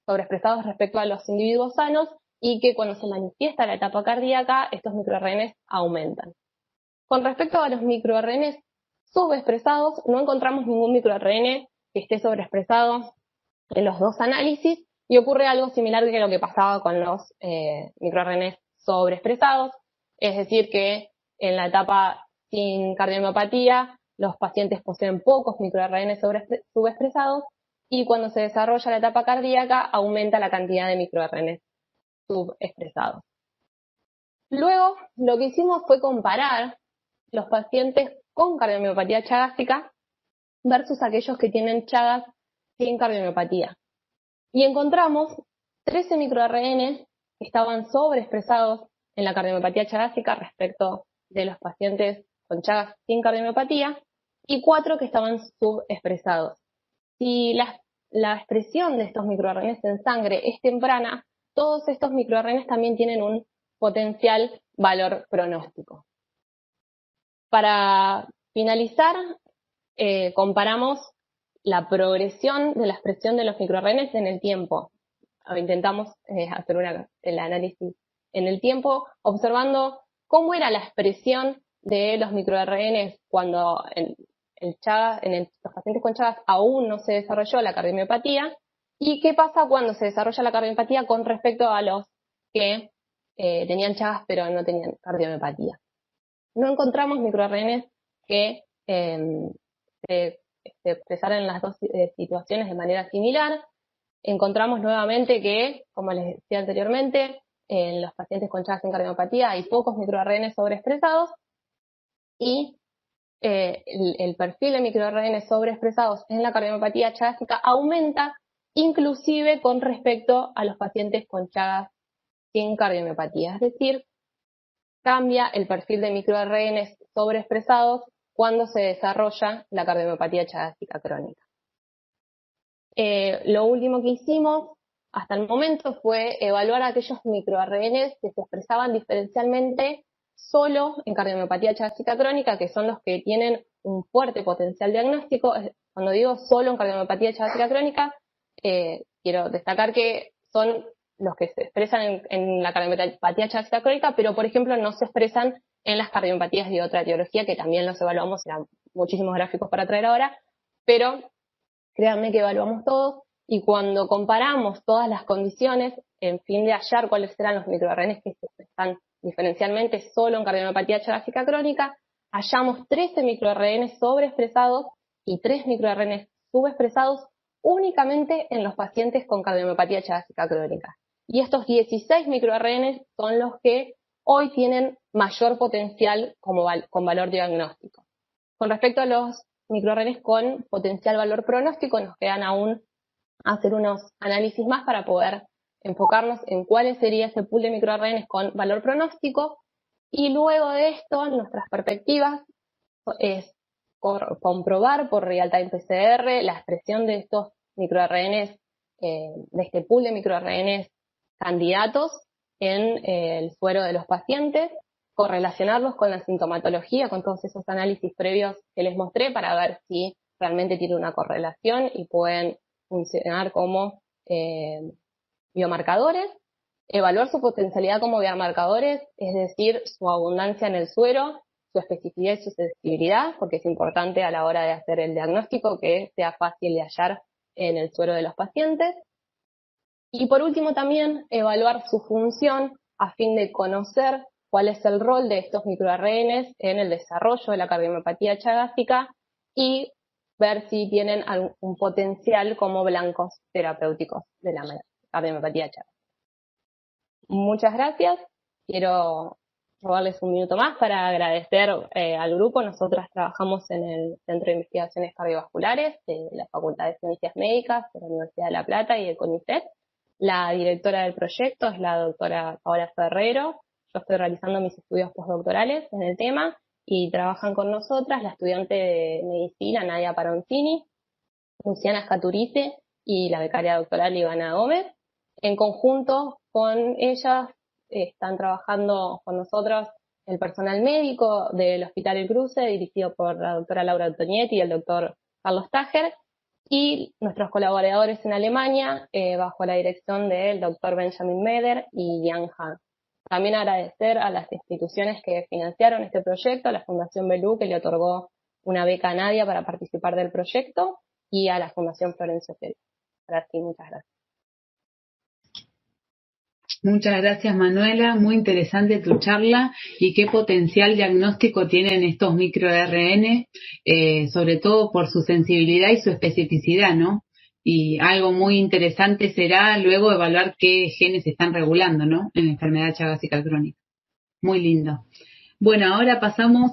sobreexpresados respecto a los individuos sanos, y que cuando se manifiesta la etapa cardíaca, estos microRNs aumentan. Con respecto a los microRNs subexpresados, no encontramos ningún microRN que esté sobreexpresado en los dos análisis y ocurre algo similar que lo que pasaba con los microRNs sobreexpresados, es decir que en la etapa sin cardiomiopatía los pacientes poseen pocos microRNs subexpresados y cuando se desarrolla la etapa cardíaca aumenta la cantidad de microRNs subexpresados. Luego lo que hicimos fue comparar los pacientes con cardiomiopatía chagásica versus aquellos que tienen Chagas sin cardiomiopatía. Y encontramos 13 microRNs que estaban sobreexpresados en la cardiomiopatía chagásica respecto de los pacientes con Chagas sin cardiomiopatía y 4 que estaban subexpresados. Si la expresión de estos microRNs en sangre es temprana, todos estos microRNs también tienen un potencial valor pronóstico. Para finalizar, comparamos la progresión de la expresión de los microRNs en el tiempo. Intentamos hacer el análisis en el tiempo, observando cómo era la expresión de los microRNs cuando los pacientes con Chagas aún no se desarrolló la cardiomiopatía, y qué pasa cuando se desarrolla la cardiomiopatía con respecto a los que tenían Chagas pero no tenían cardiomiopatía. No encontramos microRNs que se expresaran en las dos situaciones de manera similar. Encontramos nuevamente que, como les decía anteriormente, en los pacientes con Chagas sin cardiomiopatía hay pocos microRNs sobreexpresados y el perfil de microRNs sobreexpresados en la cardiomiopatía chagásica aumenta inclusive con respecto a los pacientes con Chagas sin cardiomiopatía. Es decir, cambia el perfil de microRNs sobreexpresados cuando se desarrolla la cardiomiopatía chagásica crónica. Lo último que hicimos hasta el momento fue evaluar aquellos microRNs que se expresaban diferencialmente solo en cardiomiopatía chagásica crónica, que son los que tienen un fuerte potencial diagnóstico. Cuando digo solo en cardiomiopatía chagásica crónica, quiero destacar que son los que se expresan en la cardiomiopatía chagásica crónica, pero por ejemplo no se expresan en las cardiopatías de otra etiología, que también los evaluamos, eran muchísimos gráficos para traer ahora, pero créanme que evaluamos todos, y cuando comparamos todas las condiciones, en fin de hallar cuáles eran los microRNs que se expresan diferencialmente solo en cardiomiopatía chagásica crónica, hallamos 13 microRNs sobreexpresados y 3 microRNs subexpresados únicamente en los pacientes con cardiomiopatía chagásica crónica. Y estos 16 microRNs son los que hoy tienen mayor potencial con valor diagnóstico. Con respecto a los microRNs con potencial valor pronóstico, nos quedan aún hacer unos análisis más para poder enfocarnos en cuál sería ese pool de microRNs con valor pronóstico, y luego de esto nuestras perspectivas es comprobar por real-time PCR la expresión de estos microRNs, de este pool de microRNs candidatos en el suero de los pacientes, correlacionarlos con la sintomatología, con todos esos análisis previos que les mostré para ver si realmente tiene una correlación y pueden funcionar como biomarcadores, evaluar su potencialidad como biomarcadores, es decir, su abundancia en el suero, su especificidad y su sensibilidad, porque es importante a la hora de hacer el diagnóstico que sea fácil de hallar en el suero de los pacientes. Y por último también evaluar su función a fin de conocer cuál es el rol de estos microRNs en el desarrollo de la cardiomiopatía chagásica y ver si tienen algún potencial como blancos terapéuticos de la cardiomiopatía chagásica. Muchas gracias. Quiero robarles un minuto más para agradecer al grupo. Nosotras trabajamos en el Centro de Investigaciones Cardiovasculares de la Facultad de Ciencias Médicas de la Universidad de La Plata y de CONICET. La directora del proyecto es la doctora Paola Ferrero. Yo estoy realizando mis estudios postdoctorales en el tema y trabajan con nosotras la estudiante de medicina Nadia Paroncini, Luciana Scaturice y la becaria doctoral Ivana Gómez. En conjunto con ellas están trabajando con nosotros el personal médico del Hospital El Cruce, dirigido por la doctora Laura Antonietti y el doctor Carlos Tájer, y nuestros colaboradores en Alemania, bajo la dirección del doctor Benjamin Meder y Jan Hahn. También agradecer a las instituciones que financiaron este proyecto, a la Fundación Belú, que le otorgó una beca a Nadia para participar del proyecto, y a la Fundación Florencio Pérez. Ahora sí, muchas gracias. Muchas gracias, Manuela. Muy interesante tu charla y qué potencial diagnóstico tienen estos microRN, sobre todo por su sensibilidad y su especificidad, ¿no? Y algo muy interesante será luego evaluar qué genes se están regulando, ¿no? En la enfermedad chagásica crónica. Muy lindo. Bueno, ahora pasamos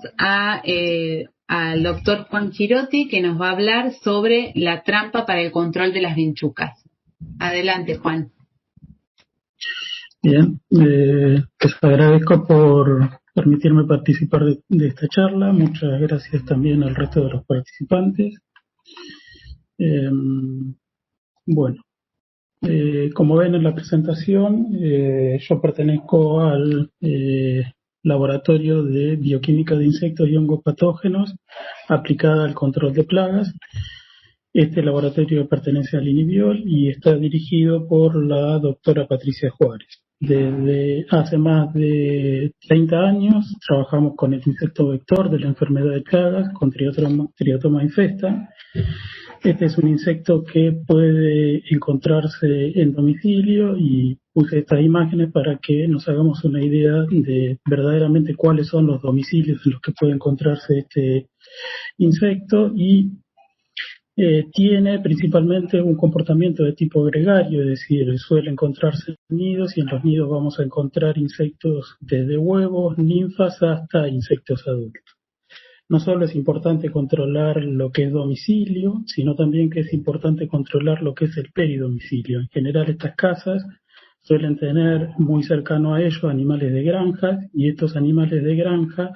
al doctor Juan Girotti, que nos va a hablar sobre la trampa para el control de las vinchucas. Adelante, Juan. Bien, les agradezco por permitirme participar de esta charla. Muchas gracias también al resto de los participantes. Bueno, como ven en la presentación, yo pertenezco al Laboratorio de Bioquímica de Insectos y Hongos Patógenos aplicada al control de plagas. Este laboratorio pertenece al INIBIOL y está dirigido por la doctora Patricia Juárez. Desde hace más de 30 años trabajamos con el insecto vector de la enfermedad de plagas, con Triotoma infesta. Este es un insecto que puede encontrarse en domicilio y puse estas imágenes para que nos hagamos una idea de verdaderamente cuáles son los domicilios en los que puede encontrarse este insecto y tiene principalmente un comportamiento de tipo gregario, es decir, suele encontrarse en nidos y en los nidos vamos a encontrar insectos desde huevos, ninfas hasta insectos adultos. No solo es importante controlar lo que es domicilio, sino también que es importante controlar lo que es el peridomicilio. En general estas casas suelen tener muy cercano a ellos animales de granja y estos animales de granja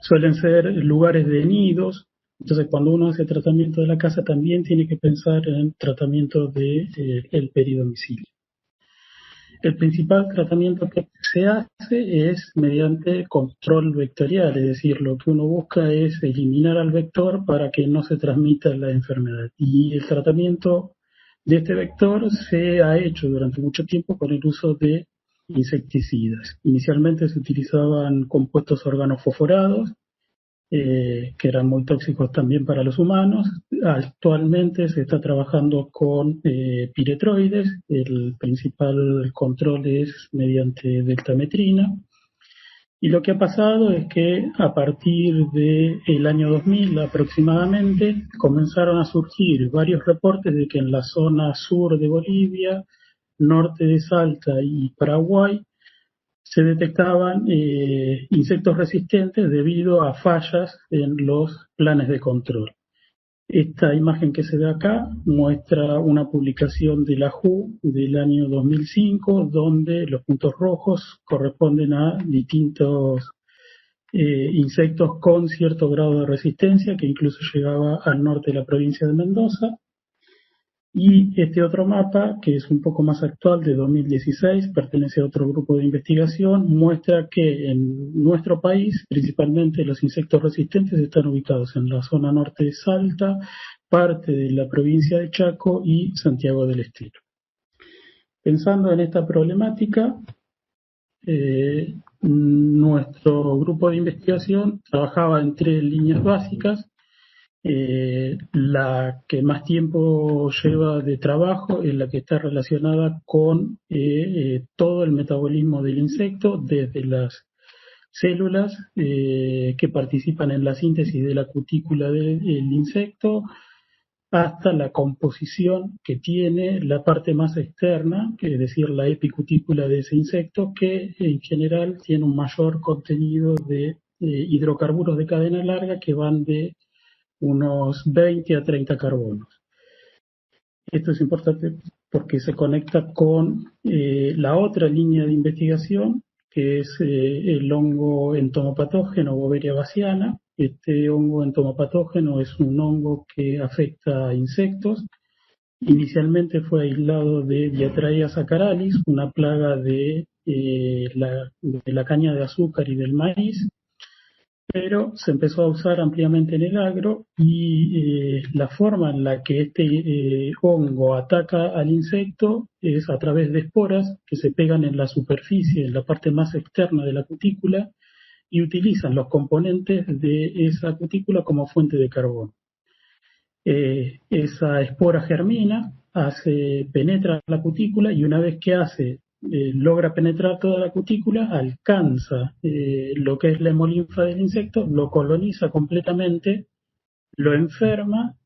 suelen ser lugares de nidos. Entonces, cuando uno hace tratamiento de la casa, también tiene que pensar en tratamiento del peridomicilio. El principal tratamiento que se hace es mediante control vectorial, es decir, lo que uno busca es eliminar al vector para que no se transmita la enfermedad. Y el tratamiento de este vector se ha hecho durante mucho tiempo con el uso de insecticidas. Inicialmente se utilizaban compuestos organofosforados, que eran muy tóxicos también para los humanos. Actualmente se está trabajando con piretroides. El principal control es mediante deltametrina. Y lo que ha pasado es que a partir del año 2000 aproximadamente comenzaron a surgir varios reportes de que en la zona sur de Bolivia, norte de Salta y Paraguay se detectaban insectos resistentes debido a fallas en los planes de control. Esta imagen que se ve acá muestra una publicación de la WHO del año 2005, donde los puntos rojos corresponden a distintos insectos con cierto grado de resistencia, que incluso llegaba al norte de la provincia de Mendoza. Y este otro mapa, que es un poco más actual, de 2016, pertenece a otro grupo de investigación, muestra que en nuestro país, principalmente los insectos resistentes están ubicados en la zona norte de Salta, parte de la provincia de Chaco y Santiago del Estero. Pensando en esta problemática, nuestro grupo de investigación trabajaba en 3 líneas básicas. La que más tiempo lleva de trabajo es la que está relacionada con todo el metabolismo del insecto, desde las células que participan en la síntesis de la cutícula del insecto, hasta la composición que tiene la parte más externa, es decir, la epicutícula de ese insecto, que en general tiene un mayor contenido de hidrocarburos de cadena larga que van de unos 20 a 30 carbonos. Esto es importante porque se conecta con la otra línea de investigación, que es el hongo entomopatógeno Boveria bassiana. Este hongo entomopatógeno es un hongo que afecta a insectos. Inicialmente fue aislado de Diatraea saccharalis, una plaga de la caña de azúcar y del maíz. pero se empezó a usar ampliamente en el agro y la forma en la que este hongo ataca al insecto es a través de esporas que se pegan en la superficie, en la parte más externa de la cutícula, y utilizan los componentes de esa cutícula como fuente de carbono. Esa espora germina, penetra la cutícula y una vez que logra penetrar toda la cutícula, alcanza lo que es la hemolinfa del insecto, lo coloniza completamente, lo enferma,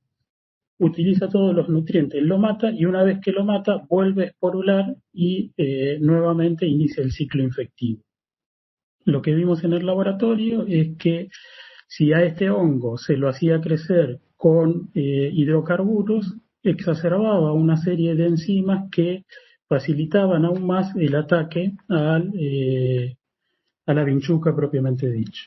utiliza todos los nutrientes, lo mata y una vez que lo mata vuelve a esporular y nuevamente inicia el ciclo infectivo. Lo que vimos en el laboratorio es que si a este hongo se lo hacía crecer con hidrocarburos, exacerbaba una serie de enzimas que facilitaban aún más el ataque a la vinchuca propiamente dicha.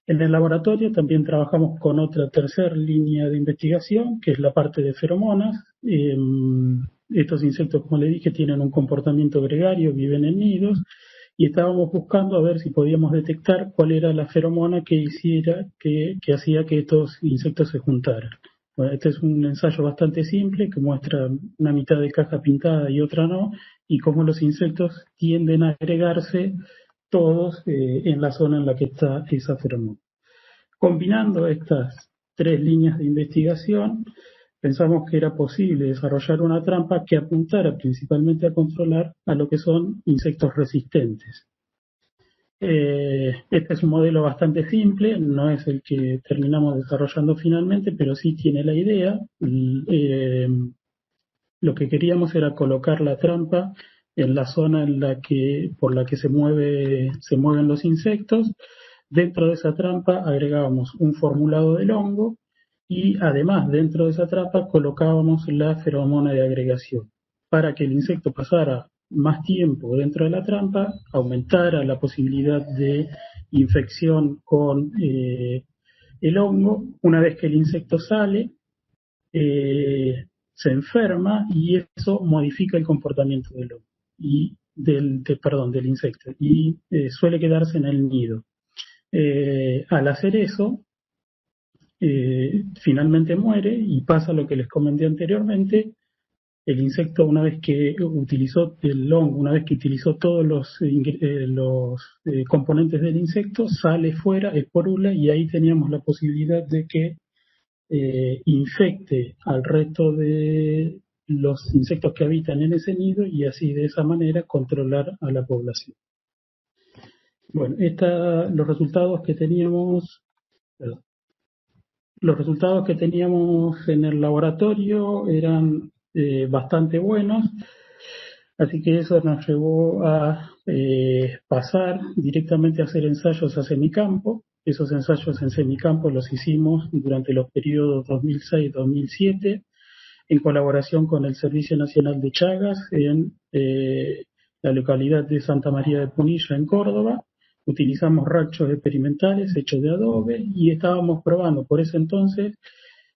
En el laboratorio también trabajamos con otra tercera línea de investigación, que es la parte de feromonas. Estos insectos, como le dije, tienen un comportamiento gregario, viven en nidos, y estábamos buscando a ver si podíamos detectar cuál era la feromona que hacía que estos insectos se juntaran. Bueno, este es un ensayo bastante simple que muestra una mitad de caja pintada y otra no, y cómo los insectos tienden a agregarse todos en la zona en la que está esa feromona. Combinando estas tres líneas de investigación, pensamos que era posible desarrollar una trampa que apuntara principalmente a controlar a lo que son insectos resistentes. Este es un modelo bastante simple, no es el que terminamos desarrollando finalmente, pero sí tiene la idea. Lo que queríamos era colocar la trampa en la zona por la que se mueven los insectos. Dentro de esa trampa agregábamos un formulado del hongo y además dentro de esa trampa colocábamos la feromona de agregación para que el insecto pasara más tiempo dentro de la trampa, aumentara la posibilidad de infección con el hongo. Una vez que el insecto sale, se enferma y eso modifica el comportamiento del hongo del insecto y suele quedarse en el nido. Al hacer eso, finalmente muere y pasa lo que les comenté anteriormente. El insecto, una vez que utilizó el hongo, una vez que utilizó todos los componentes del insecto, sale fuera, esporula, y ahí teníamos la posibilidad de que infecte al resto de los insectos que habitan en ese nido y así de esa manera controlar a la población. Bueno, los resultados que teníamos en el laboratorio eran bastante buenos, así que eso nos llevó a pasar directamente a hacer ensayos a semicampo. Esos ensayos en semicampo los hicimos durante los periodos 2006-2007 en colaboración con el Servicio Nacional de Chagas en la localidad de Santa María de Punilla, en Córdoba. Utilizamos ranchos experimentales hechos de adobe y estábamos probando por ese entonces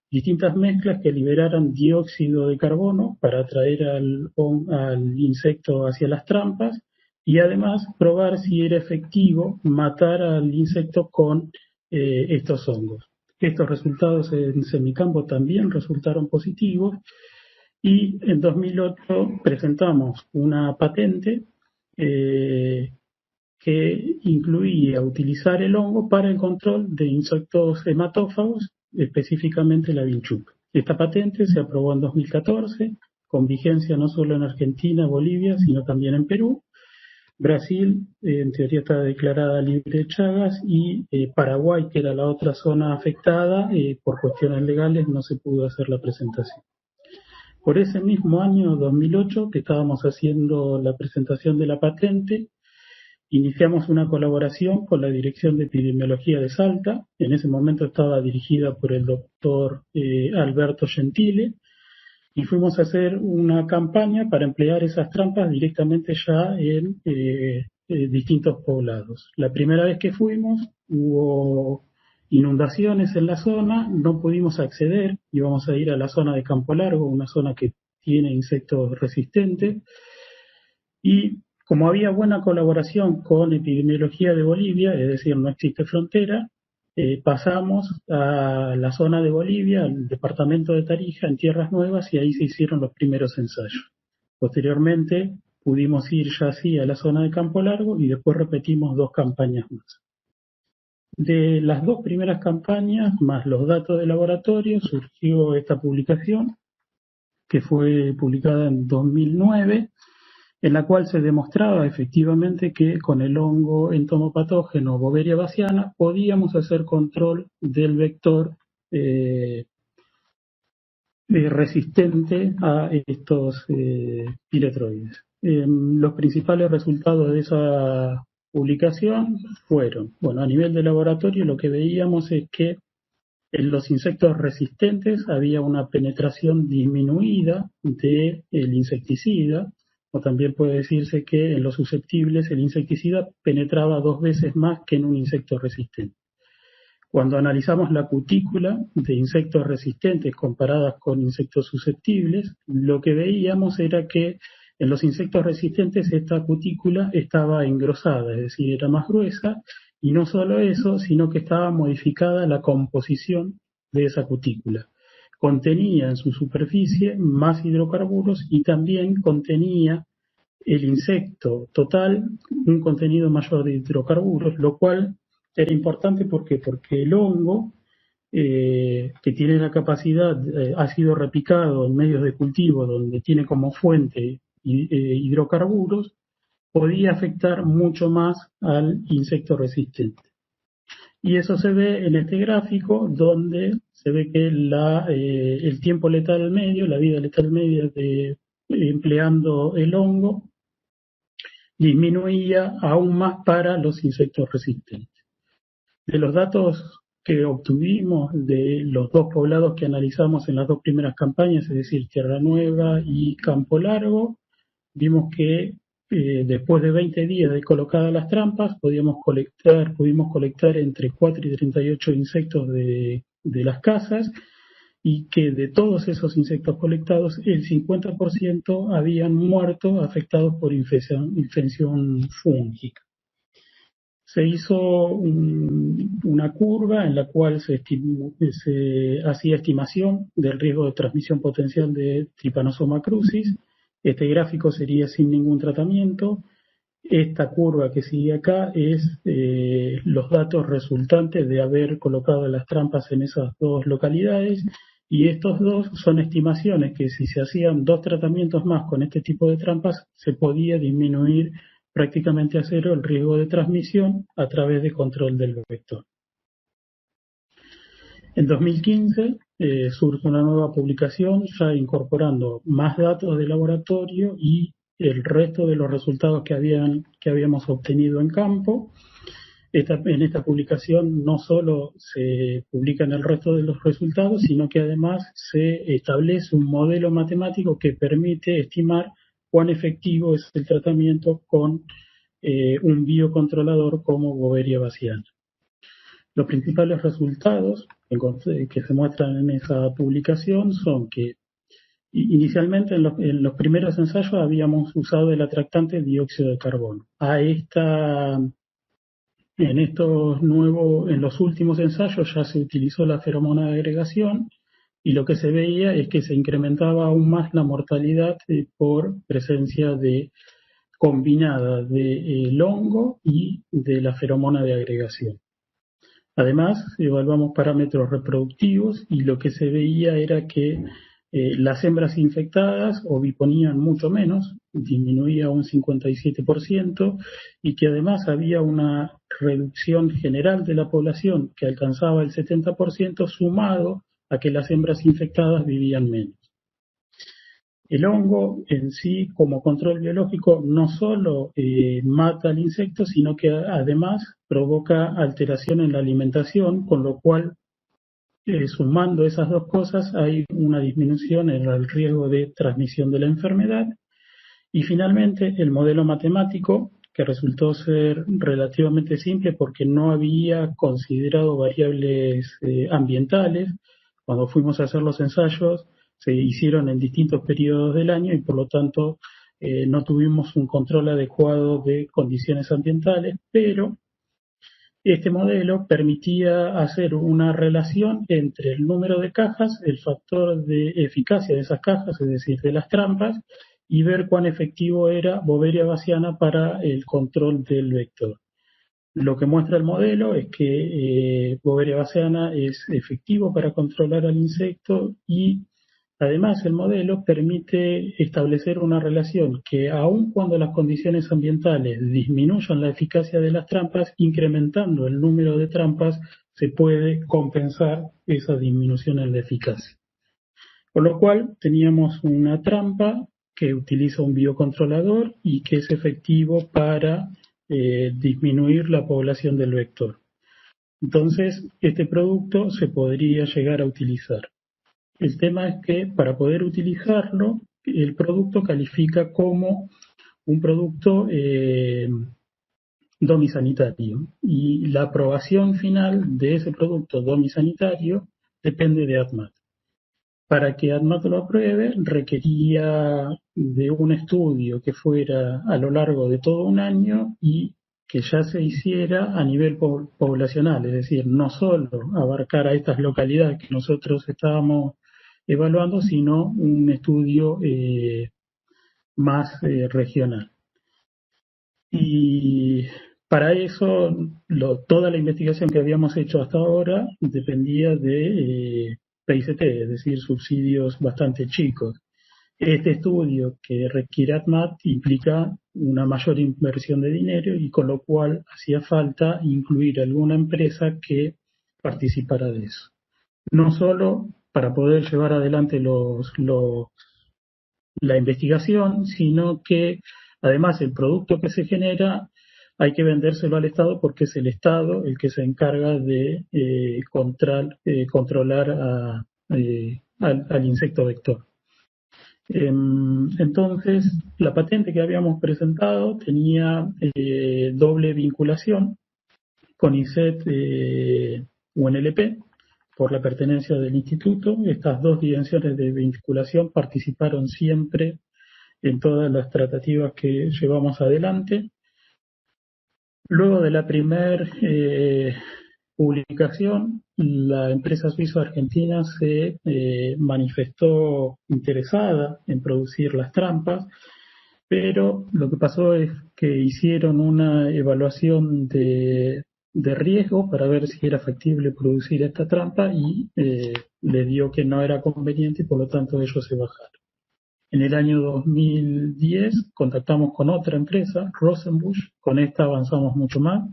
distintas mezclas que liberaran dióxido de carbono para atraer al insecto hacia las trampas y además probar si era efectivo matar al insecto con estos hongos. Estos resultados en semicampo también resultaron positivos y en 2008 presentamos una patente que incluía utilizar el hongo para el control de insectos hematófagos, específicamente la vinchuca. Esta patente se aprobó en 2014, con vigencia no solo en Argentina, Bolivia, sino también en Perú. Brasil, en teoría, está declarada libre de Chagas y Paraguay, que era la otra zona afectada, por cuestiones legales no se pudo hacer la presentación. Por ese mismo año, 2008, que estábamos haciendo la presentación de la patente, iniciamos una colaboración con la Dirección de Epidemiología de Salta. En ese momento estaba dirigida por el doctor Alberto Gentile, y fuimos a hacer una campaña para emplear esas trampas directamente ya en distintos poblados. La primera vez que fuimos hubo inundaciones en la zona, no pudimos acceder, íbamos a ir a la zona de Campo Largo, una zona que tiene insectos resistentes, y como había buena colaboración con Epidemiología de Bolivia, es decir, no existe frontera, pasamos a la zona de Bolivia, al departamento de Tarija, en Tierras Nuevas, y ahí se hicieron los primeros ensayos. Posteriormente pudimos ir ya así a la zona de Campo Largo y después repetimos 2 campañas más. De las 2 primeras campañas, más los datos de laboratorio, surgió esta publicación, que fue publicada en 2009, en la cual se demostraba efectivamente que con el hongo entomopatógeno Boveria bassiana podíamos hacer control del vector resistente a estos piretroides. Los principales resultados de esa publicación fueron, bueno, a nivel de laboratorio lo que veíamos es que en los insectos resistentes había una penetración disminuida del insecticida, o también puede decirse que en los susceptibles el insecticida penetraba 2 veces más que en un insecto resistente. Cuando analizamos la cutícula de insectos resistentes comparadas con insectos susceptibles, lo que veíamos era que en los insectos resistentes esta cutícula estaba engrosada, es decir, era más gruesa, y no solo eso, sino que estaba modificada la composición de esa cutícula. Contenía en su superficie más hidrocarburos y también contenía el insecto total un contenido mayor de hidrocarburos, lo cual era importante porque el hongo, que tiene la capacidad, ha sido replicado en medios de cultivo donde tiene como fuente hidrocarburos, podía afectar mucho más al insecto resistente. Y eso se ve en este gráfico, donde se ve que el tiempo letal medio, la vida letal media empleando el hongo, disminuía aún más para los insectos resistentes. De los datos que obtuvimos de los 2 poblados que analizamos en las 2 primeras campañas, es decir, Tierra Nueva y Campo Largo, vimos que después de 20 días de colocadas las trampas, pudimos colectar entre 4 y 38 insectos de las casas, y que de todos esos insectos colectados, el 50% habían muerto afectados por infección fúngica. Se hizo una curva en la cual se hacía estimación del riesgo de transmisión potencial de Trypanosoma crucis. Este gráfico sería sin ningún tratamiento. Esta curva que sigue acá es los datos resultantes de haber colocado las trampas en esas 2 localidades, y estos 2 son estimaciones que si se hacían 2 tratamientos más con este tipo de trampas se podía disminuir prácticamente a 0 el riesgo de transmisión a través de control del vector. En 2015 surge una nueva publicación ya incorporando más datos de laboratorio y el resto de los resultados que habíamos obtenido en campo. En esta publicación no solo se publican el resto de los resultados, sino que además se establece un modelo matemático que permite estimar cuán efectivo es el tratamiento con un biocontrolador como Boveria bassiana. Los principales resultados que se muestran en esa publicación son que inicialmente en los primeros ensayos habíamos usado el atractante dióxido de carbono. En los últimos ensayos ya se utilizó la feromona de agregación, y lo que se veía es que se incrementaba aún más la mortalidad por presencia combinada del hongo y de la feromona de agregación. Además, evaluamos parámetros reproductivos y lo que se veía era que las hembras infectadas oviponían mucho menos, disminuía un 57%, y que además había una reducción general de la población que alcanzaba el 70%, sumado a que las hembras infectadas vivían menos. El hongo en sí, como control biológico, no solo mata al insecto, sino que además provoca alteración en la alimentación, con lo cual, sumando esas 2 cosas, hay una disminución en el riesgo de transmisión de la enfermedad. Y finalmente, el modelo matemático, que resultó ser relativamente simple porque no había considerado variables ambientales. Cuando fuimos a hacer los ensayos, se hicieron en distintos periodos del año y por lo tanto no tuvimos un control adecuado de condiciones ambientales, pero Este modelo permitía hacer una relación entre el número de cajas, el factor de eficacia de esas cajas, es decir, de las trampas, y ver cuán efectivo era Boveria bassiana para el control del vector. Lo que muestra el modelo es que Boveria bassiana es efectivo para controlar al insecto y además el modelo permite establecer una relación que aun cuando las condiciones ambientales disminuyan la eficacia de las trampas, incrementando el número de trampas se puede compensar esa disminución en la eficacia. Con lo cual teníamos una trampa que utiliza un biocontrolador y que es efectivo para disminuir la población del vector. Entonces, este producto se podría llegar a utilizar. El tema es que para poder utilizarlo, el producto califica como un producto domisanitario y la aprobación final de ese producto domisanitario depende de ADMAT. Para que ADMAT lo apruebe, requería de un estudio que fuera a lo largo de todo un año y que ya se hiciera a nivel poblacional, es decir, no solo abarcar a estas localidades que nosotros estábamos evaluando, sino un estudio más regional. Y para eso, toda la investigación que habíamos hecho hasta ahora dependía de PICT, es decir, subsidios bastante chicos. Este estudio que requiere ADMAT implica una mayor inversión de dinero y con lo cual hacía falta incluir alguna empresa que participara de eso. No solo para poder llevar adelante la investigación, sino que además el producto que se genera hay que vendérselo al Estado porque es el Estado el que se encarga de controlar al insecto vector. Entonces, la patente que habíamos presentado tenía doble vinculación con ICET UNLP por la pertenencia del instituto. Estas dos dimensiones de vinculación participaron siempre en todas las tratativas que llevamos adelante. Luego de la primera publicación, la empresa suizo-argentina se manifestó interesada en producir las trampas, pero lo que pasó es que hicieron una evaluación de riesgo para ver si era factible producir esta trampa y le dio que no era conveniente y por lo tanto ellos se bajaron. En el año 2010 contactamos con otra empresa, Rosenbusch, con esta avanzamos mucho más.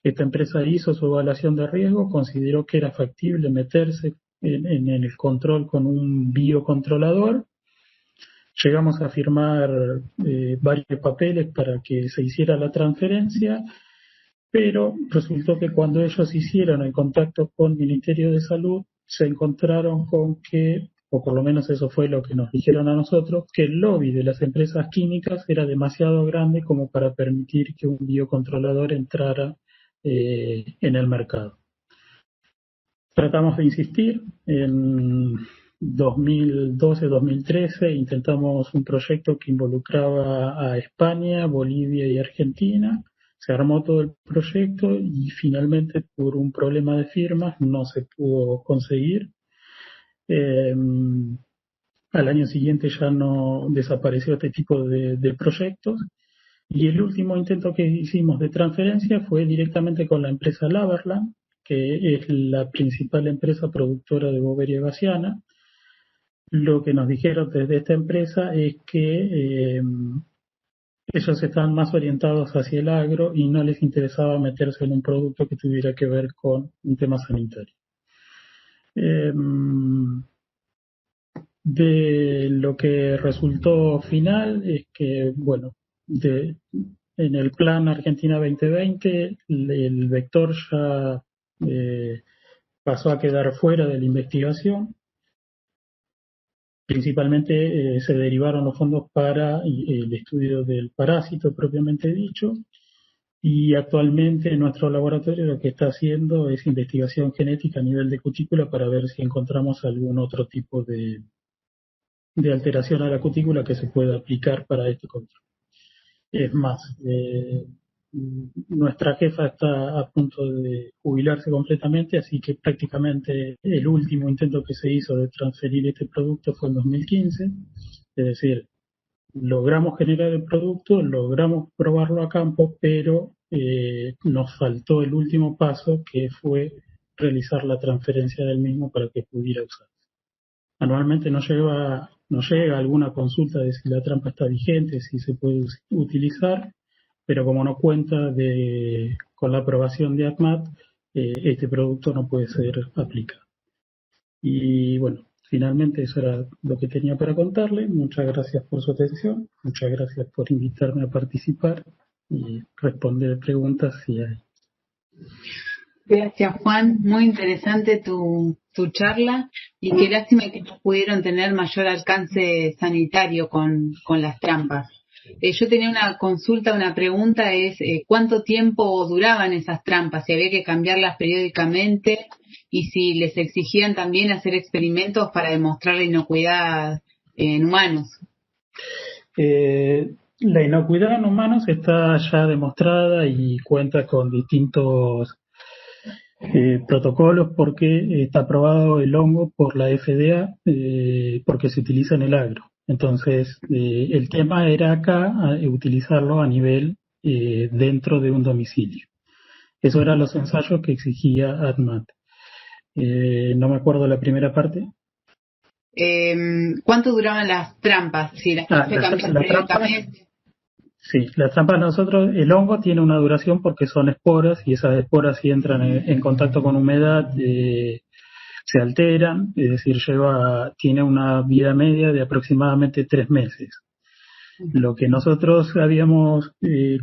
Esta empresa hizo su evaluación de riesgo, consideró que era factible meterse en el control con un biocontrolador. Llegamos a firmar varios papeles para que se hiciera la transferencia, pero resultó que cuando ellos hicieron el contacto con el Ministerio de Salud, se encontraron con que, o por lo menos eso fue lo que nos dijeron a nosotros, que el lobby de las empresas químicas era demasiado grande como para permitir que un biocontrolador entrara en el mercado. Tratamos de insistir. En 2012-2013 intentamos un proyecto que involucraba a España, Bolivia y Argentina. Se armó todo el proyecto y finalmente por un problema de firmas no se pudo conseguir. Al año siguiente ya no desapareció este tipo de proyectos. Y el último intento que hicimos de transferencia fue directamente con la empresa Laverland, que es la principal empresa productora de Boveria bassiana. Lo que nos dijeron desde esta empresa es que ellos están más orientados hacia el agro y no les interesaba meterse en un producto que tuviera que ver con un tema sanitario. De lo que resultó final es que, bueno, en el plan Argentina 2020 el vector ya pasó a quedar fuera de la investigación. Principalmente se derivaron los fondos para el estudio del parásito propiamente dicho, y actualmente nuestro laboratorio lo que está haciendo es investigación genética a nivel de cutícula para ver si encontramos algún otro tipo de alteración a la cutícula que se pueda aplicar para este control. Es más, nuestra jefa está a punto de jubilarse completamente, así que prácticamente el último intento que se hizo de transferir este producto fue en 2015, es decir, logramos generar el producto, logramos probarlo a campo, pero nos faltó el último paso, que fue realizar la transferencia del mismo para que pudiera usarse. Anualmente nos llega alguna consulta de si la trampa está vigente, si se puede utilizar, pero como no cuenta con la aprobación de ACMAT, este producto no puede ser aplicado. Y bueno, finalmente eso era lo que tenía para contarle. Muchas gracias por su atención, muchas gracias por invitarme a participar y responder preguntas si hay. Gracias, Juan. Muy interesante tu charla y qué lástima que no pudieron tener mayor alcance sanitario con las trampas. Yo tenía una consulta, una pregunta, es ¿cuánto tiempo duraban esas trampas? Si había que cambiarlas periódicamente y si les exigían también hacer experimentos para demostrar la inocuidad en humanos. La inocuidad en humanos está ya demostrada y cuenta con distintos protocolos, porque está aprobado el hongo por la FDA, porque se utiliza en el agro. Entonces, el tema era acá utilizarlo a nivel dentro de un domicilio. Eso eran los ensayos que exigía ADMAT. No me acuerdo la primera parte. ¿Cuánto duraban las trampas? Si las periódicamente. Sí, las trampas nosotros, el hongo tiene una duración porque son esporas, y esas esporas si entran en contacto con humedad se alteran, es decir, tiene una vida media de aproximadamente 3 meses. Lo que nosotros habíamos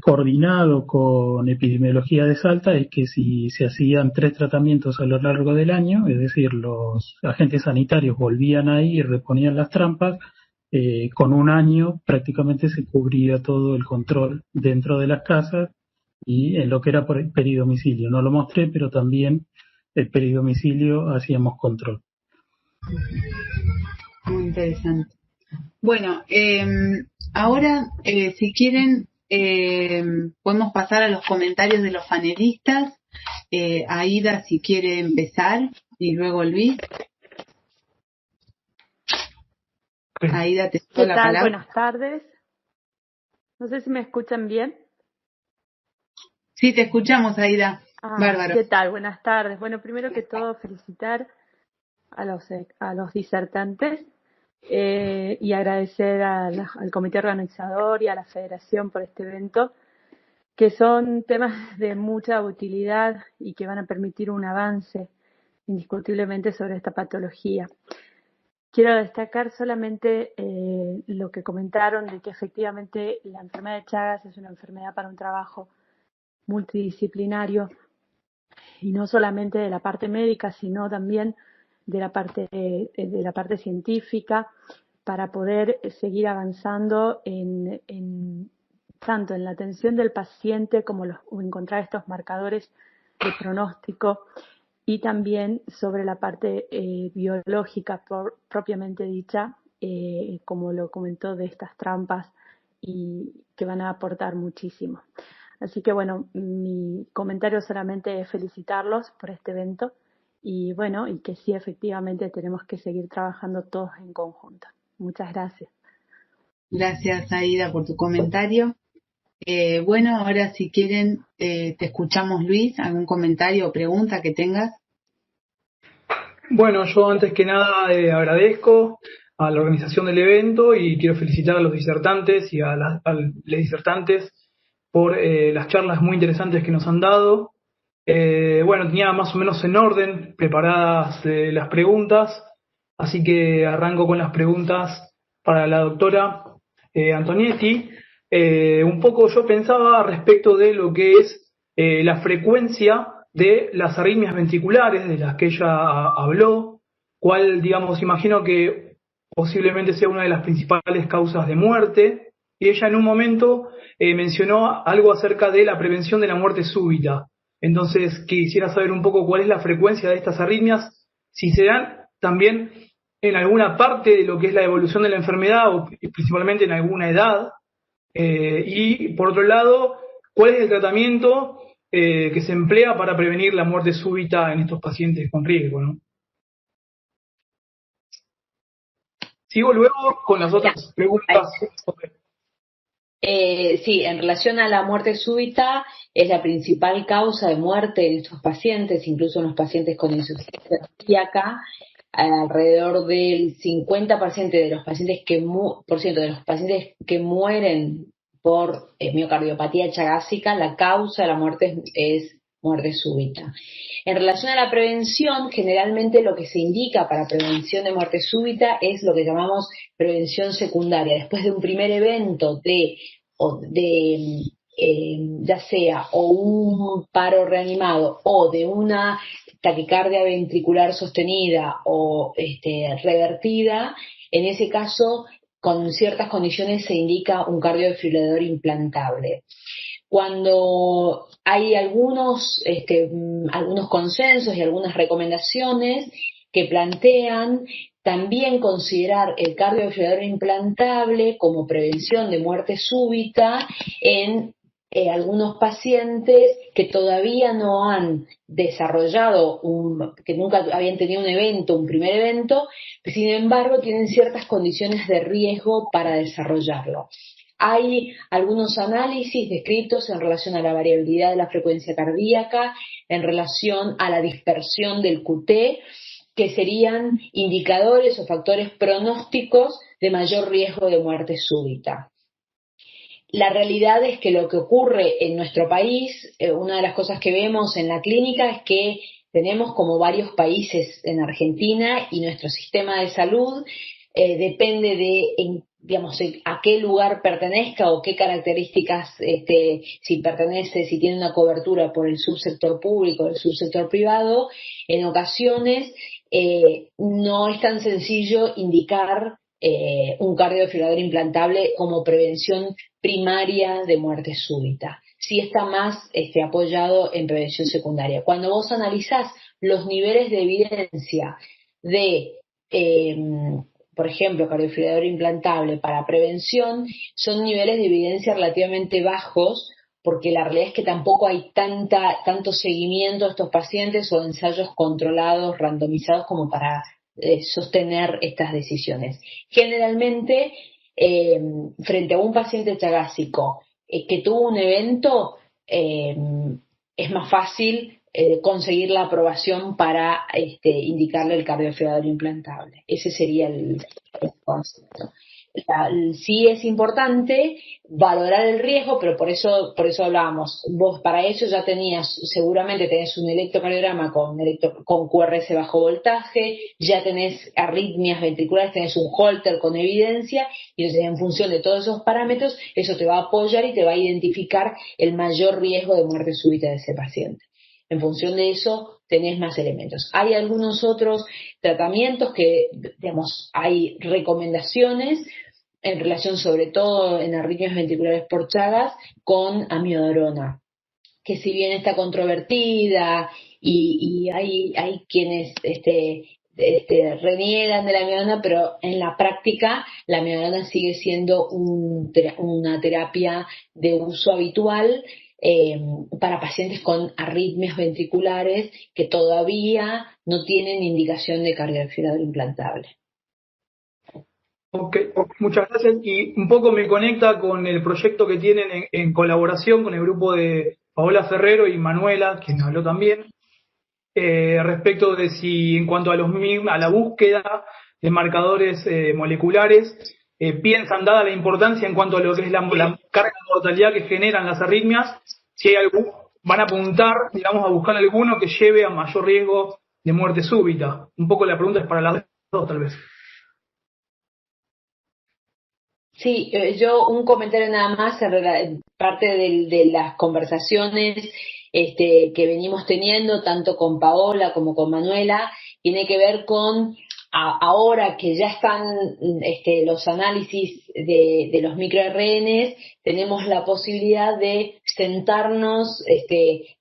coordinado con epidemiología de Salta es que si se hacían 3 tratamientos a lo largo del año, es decir, los agentes sanitarios volvían ahí y reponían las trampas, con un año prácticamente se cubría todo el control dentro de las casas y en lo que era por peridomicilio. No lo mostré, pero también el peridomicilio hacíamos control. Muy interesante. Bueno, ahora si quieren podemos pasar a los comentarios de los panelistas. Aida, si quiere empezar, y luego Luis. Aida, te doy la palabra. Buenas tardes. No sé si me escuchan bien. Sí, te escuchamos, Aida. Bárbaro. ¿Qué tal? Buenas tardes. Bueno, primero que todo, felicitar a los disertantes y agradecer al comité organizador y a la federación por este evento, que son temas de mucha utilidad y que van a permitir un avance indiscutiblemente sobre esta patología. Quiero destacar solamente lo que comentaron de que efectivamente la enfermedad de Chagas es una enfermedad para un trabajo multidisciplinario, y no solamente de la parte médica, sino también de la parte científica, para poder seguir avanzando tanto en la atención del paciente como encontrar estos marcadores de pronóstico, y también sobre la parte biológica propiamente dicha, como lo comentó, de estas trampas, y que van a aportar muchísimo. Así que bueno, mi comentario solamente es felicitarlos por este evento y bueno, y que sí, efectivamente tenemos que seguir trabajando todos en conjunto. Muchas gracias. Gracias, Aida, por tu comentario. Bueno, ahora si quieren te escuchamos, Luis. ¿Algún comentario o pregunta que tengas? Bueno, yo antes que nada agradezco a la organización del evento y quiero felicitar a los disertantes y a los disertantes por las charlas muy interesantes que nos han dado. Bueno, tenía más o menos en orden preparadas las preguntas, así que arranco con las preguntas para la doctora Antonietti. Un poco yo pensaba respecto de lo que es la frecuencia de las arritmias ventriculares de las que ella habló, cuál, digamos, imagino que posiblemente sea una de las principales causas de muerte, y ella en un momento mencionó algo acerca de la prevención de la muerte súbita. Entonces quisiera saber un poco cuál es la frecuencia de estas arritmias, si se dan también en alguna parte de lo que es la evolución de la enfermedad o principalmente en alguna edad, y por otro lado, ¿cuál es el tratamiento que se emplea para prevenir la muerte súbita en estos pacientes con riesgo, ¿no? Sigo luego con las otras preguntas. Sí, en relación a la muerte súbita, es la principal causa de muerte en estos pacientes, incluso en los pacientes con insuficiencia cardíaca. Alrededor del 50% de los pacientes que mueren por miocardiopatía chagásica, la causa de la muerte es muerte súbita. En relación a la prevención, generalmente lo que se indica para prevención de muerte súbita es lo que llamamos prevención secundaria. Después de un primer evento ya sea o un paro reanimado o de una taquicardia ventricular sostenida o revertida, en ese caso, con ciertas condiciones se indica un cardiodefibrilador implantable. Cuando hay algunos consensos y algunas recomendaciones que plantean también considerar el cardiodefibrilador implantable como prevención de muerte súbita en algunos pacientes que todavía no han desarrollado, que nunca habían tenido un primer evento, sin embargo tienen ciertas condiciones de riesgo para desarrollarlo. Hay algunos análisis descritos en relación a la variabilidad de la frecuencia cardíaca, en relación a la dispersión del QT, que serían indicadores o factores pronósticos de mayor riesgo de muerte súbita. La realidad es que lo que ocurre en nuestro país, una de las cosas que vemos en la clínica es que tenemos como varios países en Argentina y nuestro sistema de salud depende de a qué lugar pertenezca o qué características, si tiene una cobertura por el subsector público o el subsector privado, en ocasiones no es tan sencillo indicar un cardiodefibrilador implantable como prevención primaria de muerte súbita. Sí está más apoyado en prevención secundaria. Cuando vos analizás los niveles de evidencia de por ejemplo, cardiodefibrilador implantable para prevención, son niveles de evidencia relativamente bajos, porque la realidad es que tampoco hay tanto seguimiento a estos pacientes o ensayos controlados, randomizados, como para sostener estas decisiones. Generalmente, frente a un paciente chagásico que tuvo un evento, es más fácil conseguir la aprobación para indicarle el cardiodefibrilador implantable. Ese sería el concepto. Sí es importante valorar el riesgo, pero por eso hablábamos. Vos para eso ya seguramente tenés un electrocardiograma con QRS bajo voltaje, ya tenés arritmias ventriculares, tenés un Holter con evidencia, y entonces en función de todos esos parámetros, eso te va a apoyar y te va a identificar el mayor riesgo de muerte súbita de ese paciente. En función de eso, tenés más elementos. Hay algunos otros tratamientos que, hay recomendaciones en relación, sobre todo en arritmias ventriculares por Chagas, con amiodarona, que si bien está controvertida y hay quienes reniegan de la amiodarona, pero en la práctica la amiodarona sigue siendo una terapia de uso habitual para pacientes con arritmias ventriculares que todavía no tienen indicación de cardiodefibrilador implantable. Ok, muchas gracias. Y un poco me conecta con el proyecto que tienen en colaboración con el grupo de Paola Ferrero y Manuela, quien habló también, respecto de si en cuanto a la búsqueda de marcadores moleculares, piensan, dada la importancia en cuanto a lo que es la carga de mortalidad que generan las arritmias, si hay van a apuntar, a buscar alguno que lleve a mayor riesgo de muerte súbita. Un poco la pregunta es para las dos, tal vez. Sí, yo un comentario nada más, parte de las conversaciones que venimos teniendo, tanto con Paola como con Manuela, tiene que ver con ahora que ya están los análisis de los microRNs, tenemos la posibilidad de sentarnos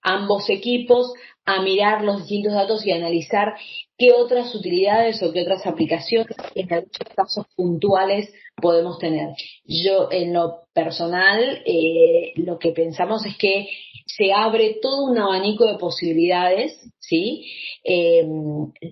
ambos equipos a mirar los distintos datos y analizar qué otras utilidades o qué otras aplicaciones en algunos casos puntuales podemos tener. yo en lo personal lo que pensamos es que se abre todo un abanico de posibilidades, ¿sí?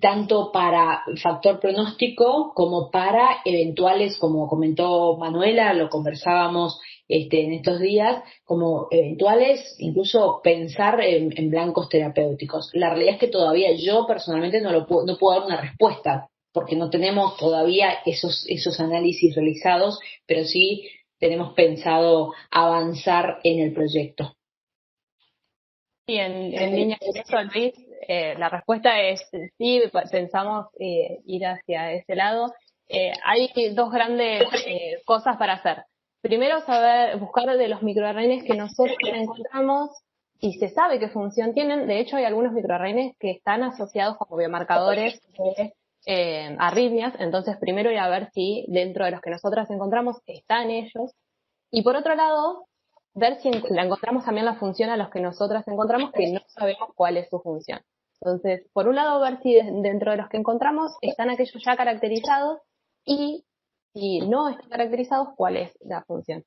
Tanto para factor pronóstico como para eventuales, como comentó Manuela, lo conversábamos en estos días, como eventuales, incluso pensar en blancos terapéuticos. La realidad es que todavía yo personalmente no puedo dar una respuesta, porque no tenemos todavía esos análisis realizados, pero sí tenemos pensado avanzar en el proyecto. Sí, en línea con eso, Luis, la respuesta es sí, pensamos ir hacia ese lado. Hay dos grandes cosas para hacer. Primero, buscar de los microRNAs que nosotros encontramos y se sabe qué función tienen. De hecho, hay algunos microRNAs que están asociados como biomarcadores de arritmias. Entonces, primero ir a ver si dentro de los que nosotras encontramos están ellos. Y por otro lado, ver si la encontramos también la función a los que nosotras encontramos, que no sabemos cuál es su función. Entonces, por un lado, ver si dentro de los que encontramos están aquellos ya caracterizados y si no están caracterizados, cuál es la función.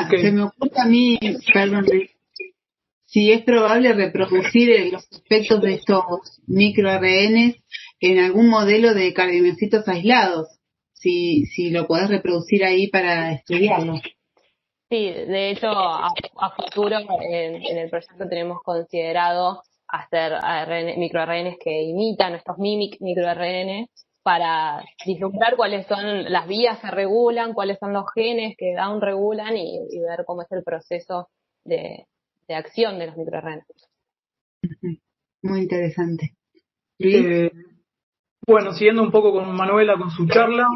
Se me ocurre a mí, perdón, si es probable reproducir los efectos de estos microRNs en algún modelo de cardiomiocitos aislados, si lo podés reproducir ahí para estudiarlo. Sí, de hecho, a futuro en el proyecto tenemos considerado hacer microRNs que imitan estos microRNs para vislumbrar cuáles son las vías que regulan, cuáles son los genes que downregulan y ver cómo es el proceso de acción de los microRNs. Muy interesante. Bueno, siguiendo un poco con Manuela, con su charla,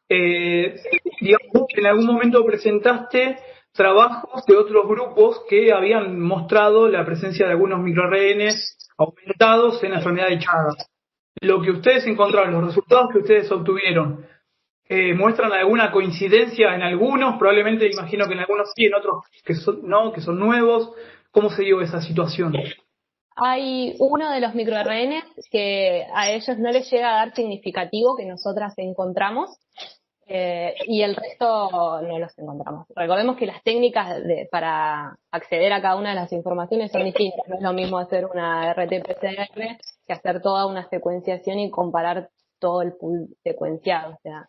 digamos que en algún momento presentaste trabajos de otros grupos que habían mostrado la presencia de algunos microRNs aumentados en la enfermedad de Chagas. Lo que ustedes encontraron, los resultados que ustedes obtuvieron, ¿muestran alguna coincidencia en algunos? Probablemente imagino que en algunos sí, en otros que son nuevos. ¿Cómo se dio esa situación? Hay uno de los microRNs que a ellos no les llega a dar significativo que nosotras encontramos y el resto no los encontramos. Recordemos que las técnicas para acceder a cada una de las informaciones son distintas. No es lo mismo hacer una RT-PCR que hacer toda una secuenciación y comparar todo el pool secuenciado. O sea,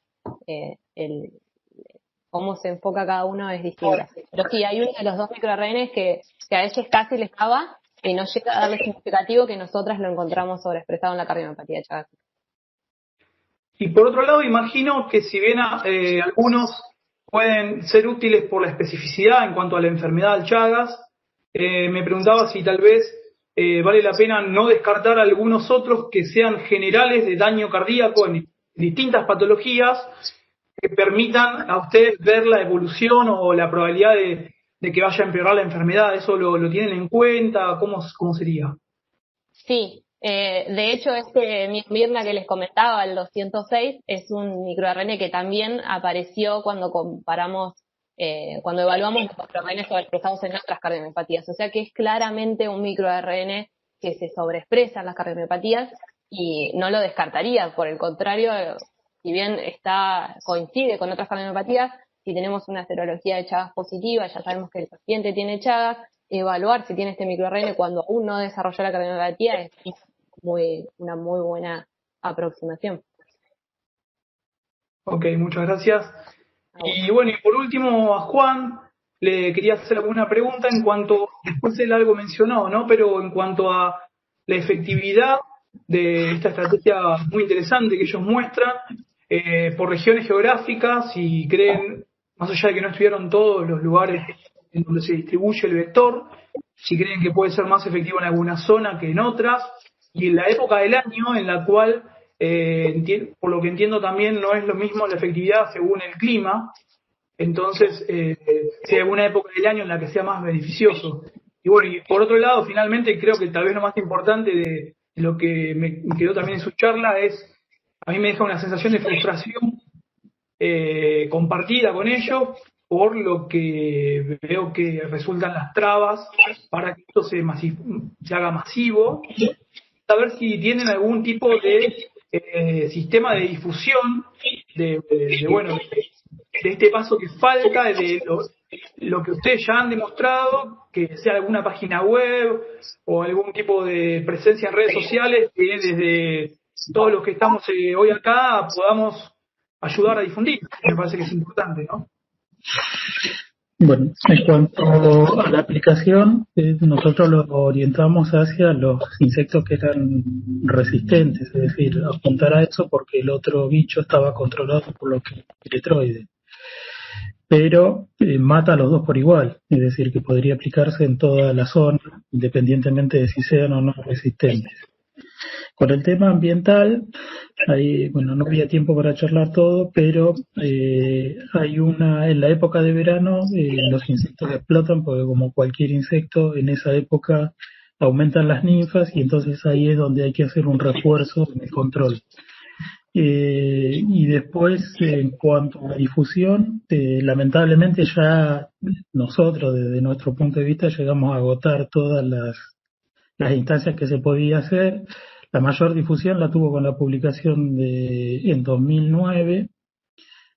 cómo se enfoca cada uno es distinto. Pero sí, hay uno de los dos microRNs que a ellos casi les daba y no llega a darle significativo que nosotras lo encontramos sobreexpresado en la cardiomiopatía de Chagas. Y por otro lado, imagino que si bien algunos pueden ser útiles por la especificidad en cuanto a la enfermedad de Chagas, me preguntaba si tal vez vale la pena no descartar algunos otros que sean generales de daño cardíaco en distintas patologías que permitan a ustedes ver la evolución o la probabilidad de que vaya a empeorar la enfermedad. ¿Eso lo tienen en cuenta? ¿Cómo sería? Sí, de hecho Mirna que les comentaba, el 206, es un microRNA que también apareció cuando comparamos, cuando evaluamos los microRNA sobreexpresados en otras cardiomiopatías. O sea que es claramente un microRNA que se sobreexpresa en las cardiomiopatías y no lo descartaría. Por el contrario, si bien coincide con otras cardiomiopatías, si tenemos una serología de Chagas positiva, ya sabemos que el paciente tiene Chagas, evaluar si tiene este microRNA cuando aún no desarrolló la cardiomiopatía es una muy buena aproximación. Ok, muchas gracias. Y bueno, y por último a Juan le quería hacer alguna pregunta en cuanto, después él algo mencionó, ¿no? Pero en cuanto a la efectividad de esta estrategia muy interesante que ellos muestran por regiones geográficas, y creen, más allá de que no estudiaron todos los lugares en donde se distribuye el vector, si creen que puede ser más efectivo en alguna zona que en otras, y en la época del año en la cual, por lo que entiendo también, no es lo mismo la efectividad según el clima. Entonces, si hay alguna época del año en la que sea más beneficioso. Y bueno, y por otro lado, finalmente, creo que tal vez lo más importante de lo que me quedó también en su charla es, a mí me deja una sensación de frustración compartida con ellos, por lo que veo que resultan las trabas para que esto se haga masivo. Saber si tienen algún tipo de sistema de difusión este paso que falta, de lo que ustedes ya han demostrado, que sea alguna página web o algún tipo de presencia en redes sociales, que desde todos los que estamos hoy acá podamos ayudar a difundir. Me parece que es importante, ¿no? Bueno, en cuanto a la aplicación, nosotros lo orientamos hacia los insectos que eran resistentes, es decir, apuntar a eso porque el otro bicho estaba controlado por los electroides, pero mata a los dos por igual, es decir, que podría aplicarse en toda la zona, independientemente de si sean o no resistentes. Con el tema ambiental, ahí, bueno, no había tiempo para charlar todo, pero hay en la época de verano, los insectos explotan porque como cualquier insecto, en esa época aumentan las ninfas y entonces ahí es donde hay que hacer un refuerzo en el control. Y después, en cuanto a la difusión, lamentablemente ya nosotros, desde nuestro punto de vista, llegamos a agotar todas las instancias que se podía hacer. La mayor difusión la tuvo con la publicación en 2009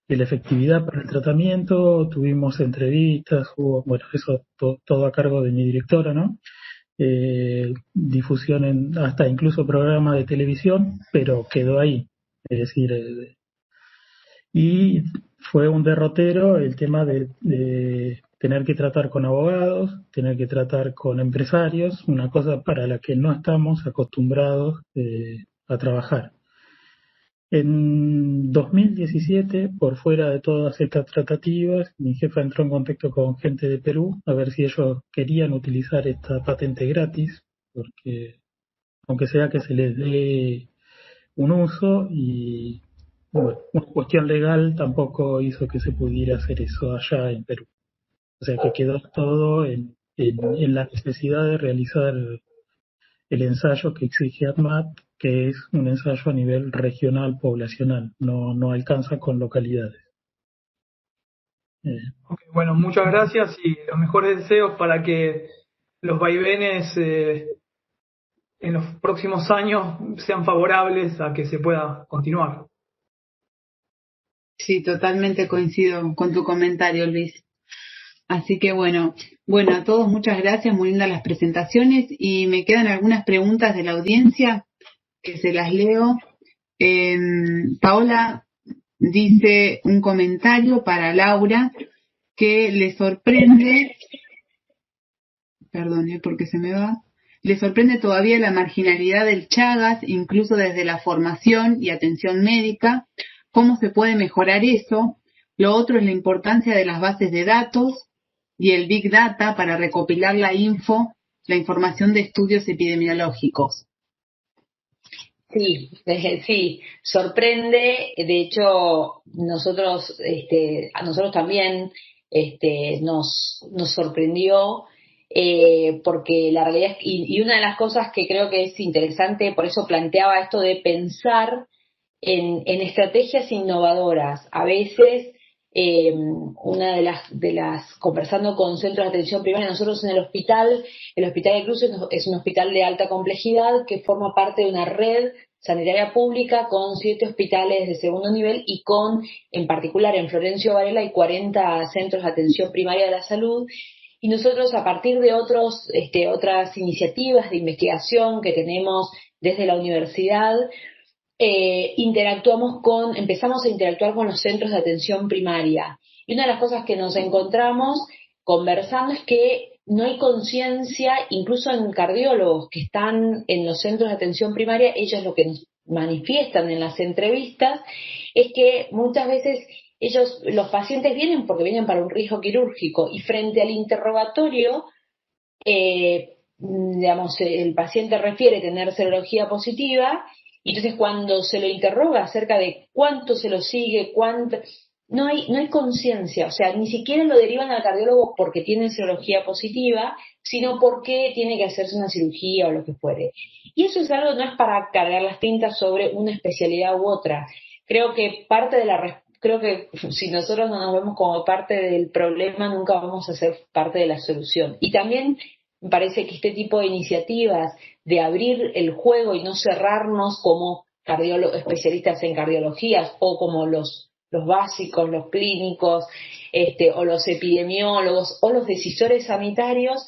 de la efectividad para el tratamiento. Tuvimos entrevistas, bueno, eso todo a cargo de mi directora, ¿no? Difusión hasta incluso programas de televisión, pero quedó ahí. Es decir, y fue un derrotero el tema de tener que tratar con abogados, tener que tratar con empresarios, una cosa para la que no estamos acostumbrados a trabajar. En 2017, por fuera de todas estas tratativas, mi jefa entró en contacto con gente de Perú a ver si ellos querían utilizar esta patente gratis, porque aunque sea que se les dé un uso y bueno, una cuestión legal tampoco hizo que se pudiera hacer eso allá en Perú. O sea que quedó todo en la necesidad de realizar el ensayo que exige ADMAT, que es un ensayo a nivel regional poblacional, no alcanza con localidades. Okay, bueno, muchas gracias y los mejores deseos para que los vaivenes en los próximos años sean favorables a que se pueda continuar. Sí, totalmente coincido con tu comentario, Luis. Así que bueno, a todos muchas gracias, muy lindas las presentaciones y me quedan algunas preguntas de la audiencia que se las leo. Paola dice un comentario para Laura que le sorprende, porque se me va, le sorprende todavía la marginalidad del Chagas, incluso desde la formación y atención médica. ¿Cómo se puede mejorar eso? Lo otro es la importancia de las bases de datos y el Big Data para recopilar la información de estudios epidemiológicos. Sí, sorprende. De hecho, a nosotros también nos sorprendió, porque la realidad es, y una de las cosas que creo que es interesante, por eso planteaba esto de pensar en estrategias innovadoras. A veces, una de las conversando con centros de atención primaria, nosotros en el Hospital de Cruces es un hospital de alta complejidad que forma parte de una red sanitaria pública con 7 hospitales de segundo nivel y en particular en Florencio Varela hay 40 centros de atención primaria de la salud. Y nosotros, a partir de otras iniciativas de investigación que tenemos desde la universidad, empezamos a interactuar con los centros de atención primaria. Y una de las cosas que nos encontramos conversando es que no hay conciencia, incluso en cardiólogos que están en los centros de atención primaria, ellos lo que nos manifiestan en las entrevistas es que muchas veces los pacientes vienen porque vienen para un riesgo quirúrgico y frente al interrogatorio, el paciente refiere tener serología positiva. Y entonces cuando se lo interroga acerca de cuánto se lo sigue, no hay conciencia, o sea, ni siquiera lo derivan al cardiólogo porque tiene serología positiva, sino porque tiene que hacerse una cirugía o lo que fuere. Y eso es algo, no es para cargar las tintas sobre una especialidad u otra. Creo que si nosotros no nos vemos como parte del problema, nunca vamos a ser parte de la solución. Y también me parece que este tipo de iniciativas de abrir el juego y no cerrarnos como especialistas en cardiologías o como los los básicos, los clínicos, o los epidemiólogos o los decisores sanitarios,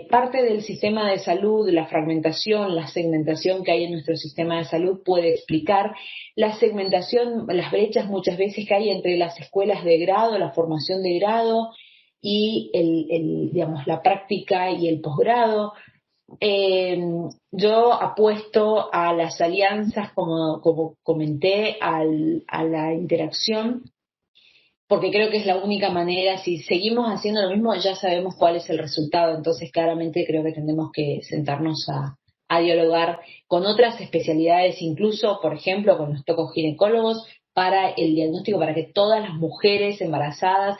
parte del sistema de salud, la fragmentación, la segmentación que hay en nuestro sistema de salud puede explicar la segmentación, las brechas muchas veces que hay entre las escuelas de grado, la formación de grado y digamos, la práctica y el posgrado. Yo apuesto a las alianzas, como comenté, a la interacción, porque creo que es la única manera. Si seguimos haciendo lo mismo, ya sabemos cuál es el resultado. Entonces, claramente creo que tenemos que sentarnos a dialogar con otras especialidades, incluso, por ejemplo, con los tocoginecólogos, para el diagnóstico, para que todas las mujeres embarazadas,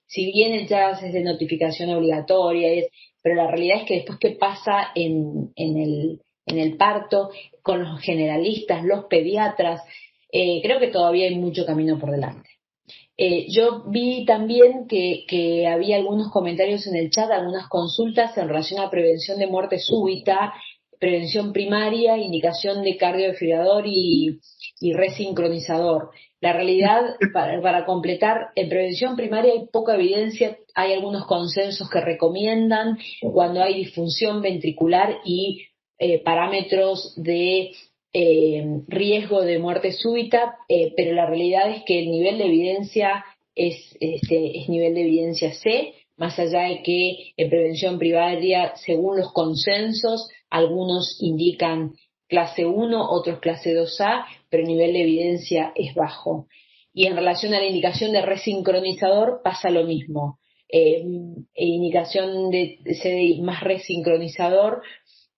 si bien el Chagas es de notificación obligatoria, pero la realidad es que después, ¿qué pasa en el parto con los generalistas, los pediatras? Creo que todavía hay mucho camino por delante. Yo vi también que había algunos comentarios en el chat, algunas consultas en relación a prevención de muerte súbita, prevención primaria, indicación de cardiodefibrilador y resincronizador. La realidad, para completar, en prevención primaria hay poca evidencia, hay algunos consensos que recomiendan cuando hay disfunción ventricular y parámetros de riesgo de muerte súbita, pero la realidad es que el nivel de evidencia es nivel de evidencia C, más allá de que en prevención primaria, según los consensos, algunos indican clase 1, otros clase 2A, pero el nivel de evidencia es bajo. Y en relación a la indicación de resincronizador pasa lo mismo. Indicación de CDI más resincronizador,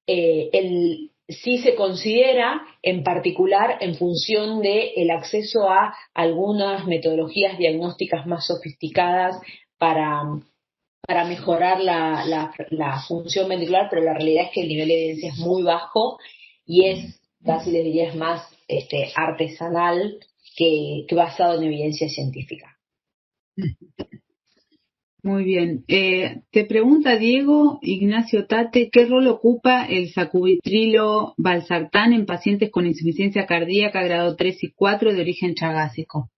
sí se considera en particular en función del acceso a algunas metodologías diagnósticas más sofisticadas para mejorar la función ventricular, pero la realidad es que el nivel de evidencia es muy bajo y es, casi les diría, es más artesanal que basado en evidencia científica. Muy bien. Te pregunta Diego Ignacio Tate, ¿qué rol ocupa el sacubitrilo valsartán en pacientes con insuficiencia cardíaca grado 3 y 4 de origen chagásico?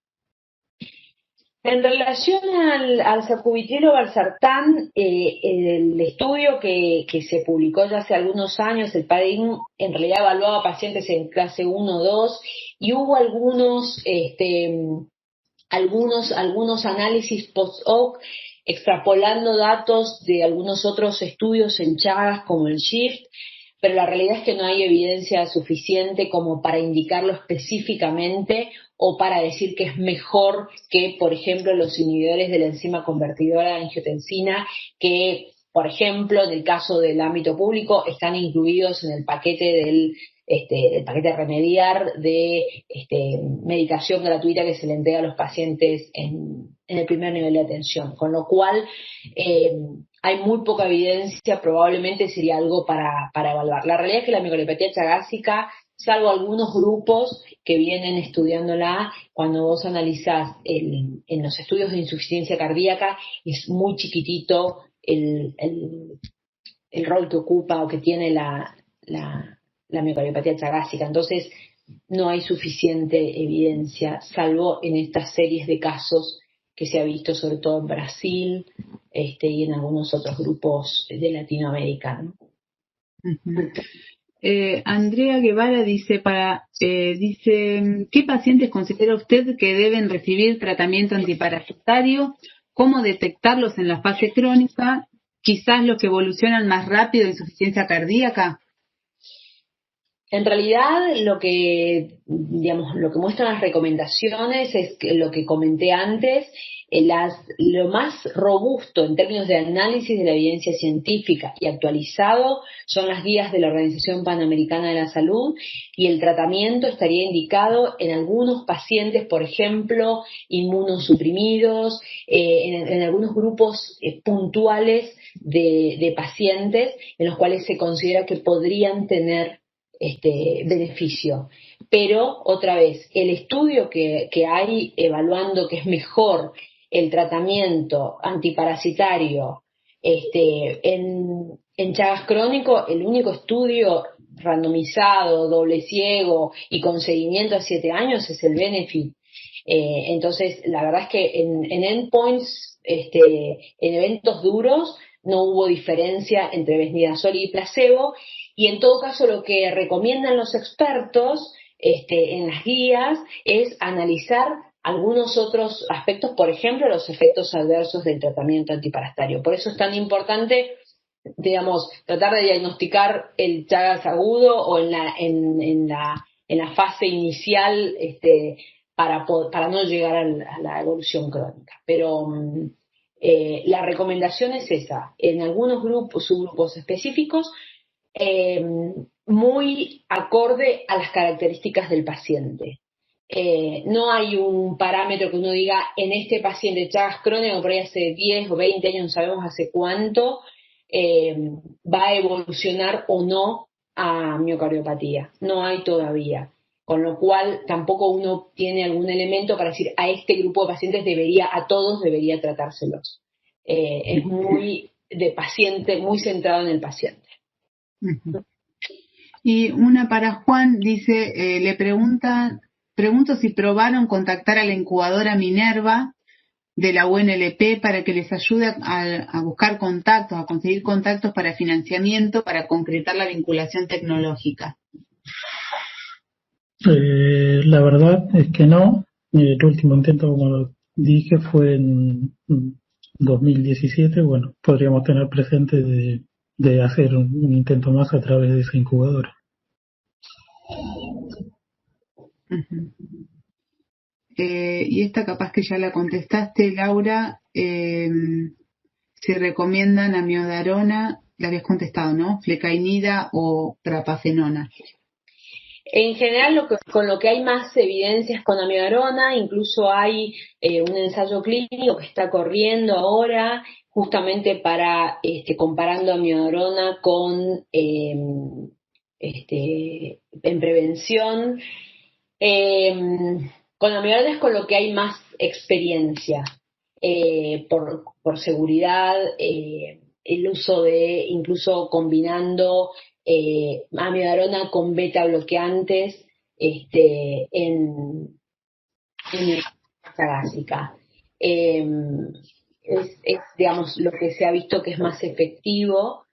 En relación al sacubitrilo valsartán, el estudio que se publicó ya hace algunos años, el PADIN, en realidad evaluaba pacientes en clase 1 o 2 y hubo algunos análisis post-hoc extrapolando datos de algunos otros estudios en Chagas como el SHIFT, pero la realidad es que no hay evidencia suficiente como para indicarlo específicamente o para decir que es mejor que, por ejemplo, los inhibidores de la enzima convertidora de angiotensina, que, por ejemplo, en el caso del ámbito público, están incluidos en el paquete del paquete Remediar de medicación gratuita que se le entrega a los pacientes en el primer nivel de atención, con lo cual hay muy poca evidencia, probablemente sería algo para evaluar. La realidad es que la microlepatía chagásica, salvo algunos grupos que vienen estudiándola, cuando vos analizás en los estudios de insuficiencia cardíaca, es muy chiquitito el rol que ocupa o que tiene la microlepatía chagásica. Entonces, no hay suficiente evidencia, salvo en estas series de casos que se ha visto sobre todo en Brasil y en algunos otros grupos de Latinoamérica, ¿no? Uh-huh. Andrea Guevara dice, ¿qué pacientes considera usted que deben recibir tratamiento antiparasitario? ¿Cómo detectarlos en la fase crónica? ¿Quizás los que evolucionan más rápido de insuficiencia cardíaca? En realidad, lo que muestran las recomendaciones es que lo que comenté antes, lo más robusto en términos de análisis de la evidencia científica y actualizado son las guías de la Organización Panamericana de la Salud, y el tratamiento estaría indicado en algunos pacientes, por ejemplo, inmunosuprimidos, en algunos grupos puntuales de pacientes en los cuales se considera que podrían tener beneficio. Pero, otra vez, el estudio que hay evaluando que es mejor el tratamiento antiparasitario en Chagas crónico, el único estudio randomizado, doble ciego y con seguimiento a 7 años es el BENEFIT. Entonces, la verdad es que en endpoints, en eventos duros, no hubo diferencia entre besnidazol y placebo, y en todo caso lo que recomiendan los expertos en las guías es analizar algunos otros aspectos, por ejemplo, los efectos adversos del tratamiento antiparasitario. Por eso es tan importante, digamos, tratar de diagnosticar el Chagas agudo o en la fase inicial, para no llegar a la evolución crónica. Pero la recomendación es esa, en algunos subgrupos específicos, muy acorde a las características del paciente. No hay un parámetro que uno diga, en este paciente Chagas crónico, por ahí hace 10 o 20 años, no sabemos hace cuánto, va a evolucionar o no a miocardiopatía. No hay todavía. Con lo cual, tampoco uno tiene algún elemento para decir, a este grupo de pacientes a todos debería tratárselos. Es muy de paciente, muy centrado en el paciente. Uh-huh. Y una para Juan, dice, le pregunto si probaron contactar a la incubadora Minerva de la UNLP para que les ayude a buscar contactos, a conseguir contactos para financiamiento, para concretar la vinculación tecnológica. La verdad es que no. El último intento, como dije, fue en 2017. Bueno, podríamos tener presente de hacer un intento más a través de esa incubadora. Uh-huh. Y esta capaz que ya la contestaste, Laura. Si recomiendan amiodarona, la habías contestado, ¿no? Flecainida o trapafenona. En general, con lo que hay más evidencias con amiodarona, incluso hay un ensayo clínico que está corriendo ahora, justamente para comparando amiodarona con en prevención. Con amiodarona es con lo que hay más experiencia, por seguridad, el uso de, incluso combinando amiodarona con beta bloqueantes en chagásica. Es, digamos, lo que se ha visto que es más efectivo.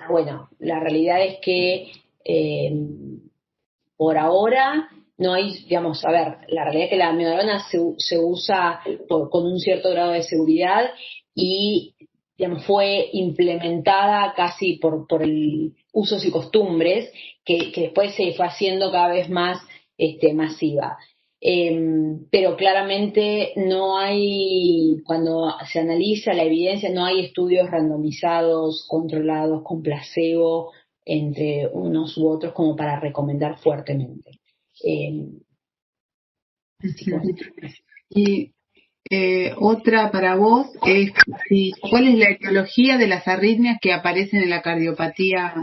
Bueno, la realidad es que por ahora no hay, digamos, a ver, la realidad es que la amiodarona se usa con un cierto grado de seguridad y, digamos, fue implementada casi por el usos y costumbres que después se fue haciendo cada vez más masiva. Pero claramente no hay, cuando se analiza la evidencia, no hay estudios randomizados, controlados con placebo entre unos u otros como para recomendar fuertemente. Y otra para vos es ¿cuál es la etiología de las arritmias que aparecen en la cardiomopatía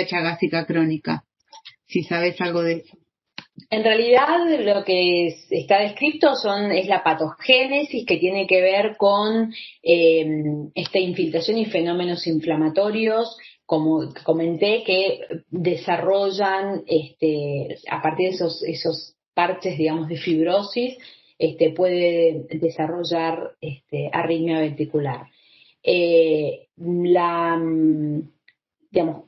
chagásica crónica? Si sabes algo de eso. En realidad lo que está descrito es la patogénesis, que tiene que ver con esta infiltración y fenómenos inflamatorios, como comenté, que desarrollan a partir de esos parches, digamos, de fibrosis, puede desarrollar arritmia ventricular. Digamos,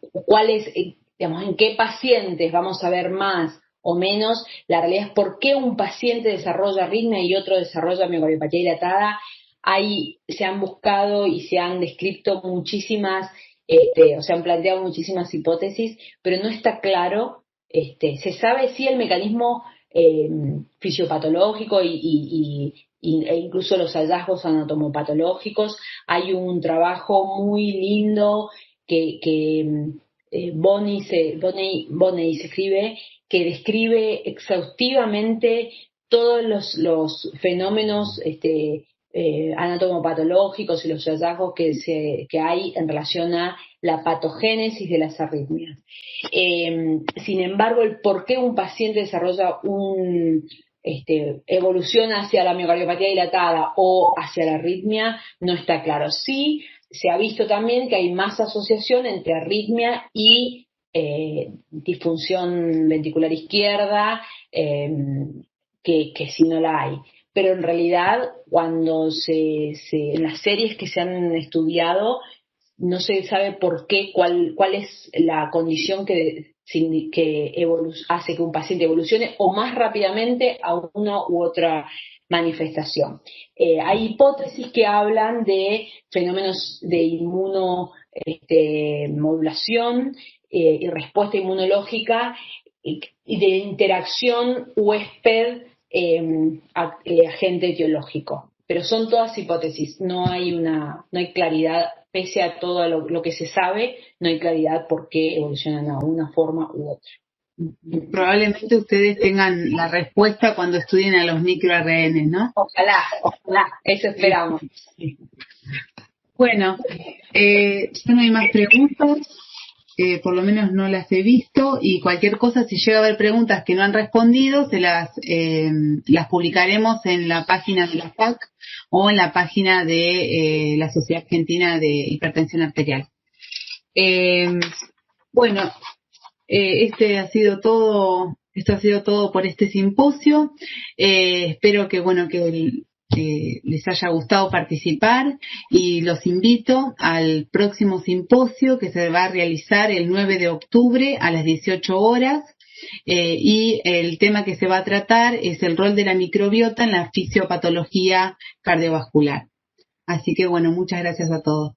en qué pacientes vamos a ver más o menos, la realidad es por qué un paciente desarrolla arritmia y otro desarrolla miocardiopatía dilatada. Se han buscado y se han descrito muchísimas, o se han planteado muchísimas hipótesis, pero no está claro. Se sabe sí el mecanismo fisiopatológico e incluso los hallazgos anatomopatológicos. Hay un trabajo muy lindo que Bonney se escribe, que describe exhaustivamente todos los fenómenos anatomopatológicos y los hallazgos que hay en relación a la patogénesis de las arritmias. Sin embargo, el por qué un paciente desarrolla evolución hacia la miocardiopatía dilatada o hacia la arritmia no está claro. Sí, se ha visto también que hay más asociación entre arritmia y disfunción ventricular izquierda, que si no la hay. Pero en realidad, cuando en las series que se han estudiado, no se sabe por qué, cuál es la condición que hace que un paciente evolucione o más rápidamente a una u otra manifestación. Hay hipótesis que hablan de fenómenos de inmunomodulación y respuesta inmunológica y de interacción huésped-agente etiológico. Pero son todas hipótesis, no hay claridad, pese a todo lo que se sabe, no hay claridad por qué evolucionan a una forma u otra. Probablemente ustedes tengan la respuesta cuando estudien a los microRN, ¿no? Ojalá, eso esperamos. Bueno, ya no hay más preguntas, por lo menos no las he visto, y cualquier cosa, si llega a haber preguntas que no han respondido, las publicaremos en la página de la FAC o en la página de la Sociedad Argentina de Hipertensión Arterial. Bueno, esto ha sido todo por este simposio. Espero que les haya gustado participar, y los invito al próximo simposio que se va a realizar el 9 de octubre a las 18 horas, y el tema que se va a tratar es el rol de la microbiota en la fisiopatología cardiovascular. Así que muchas gracias a todos.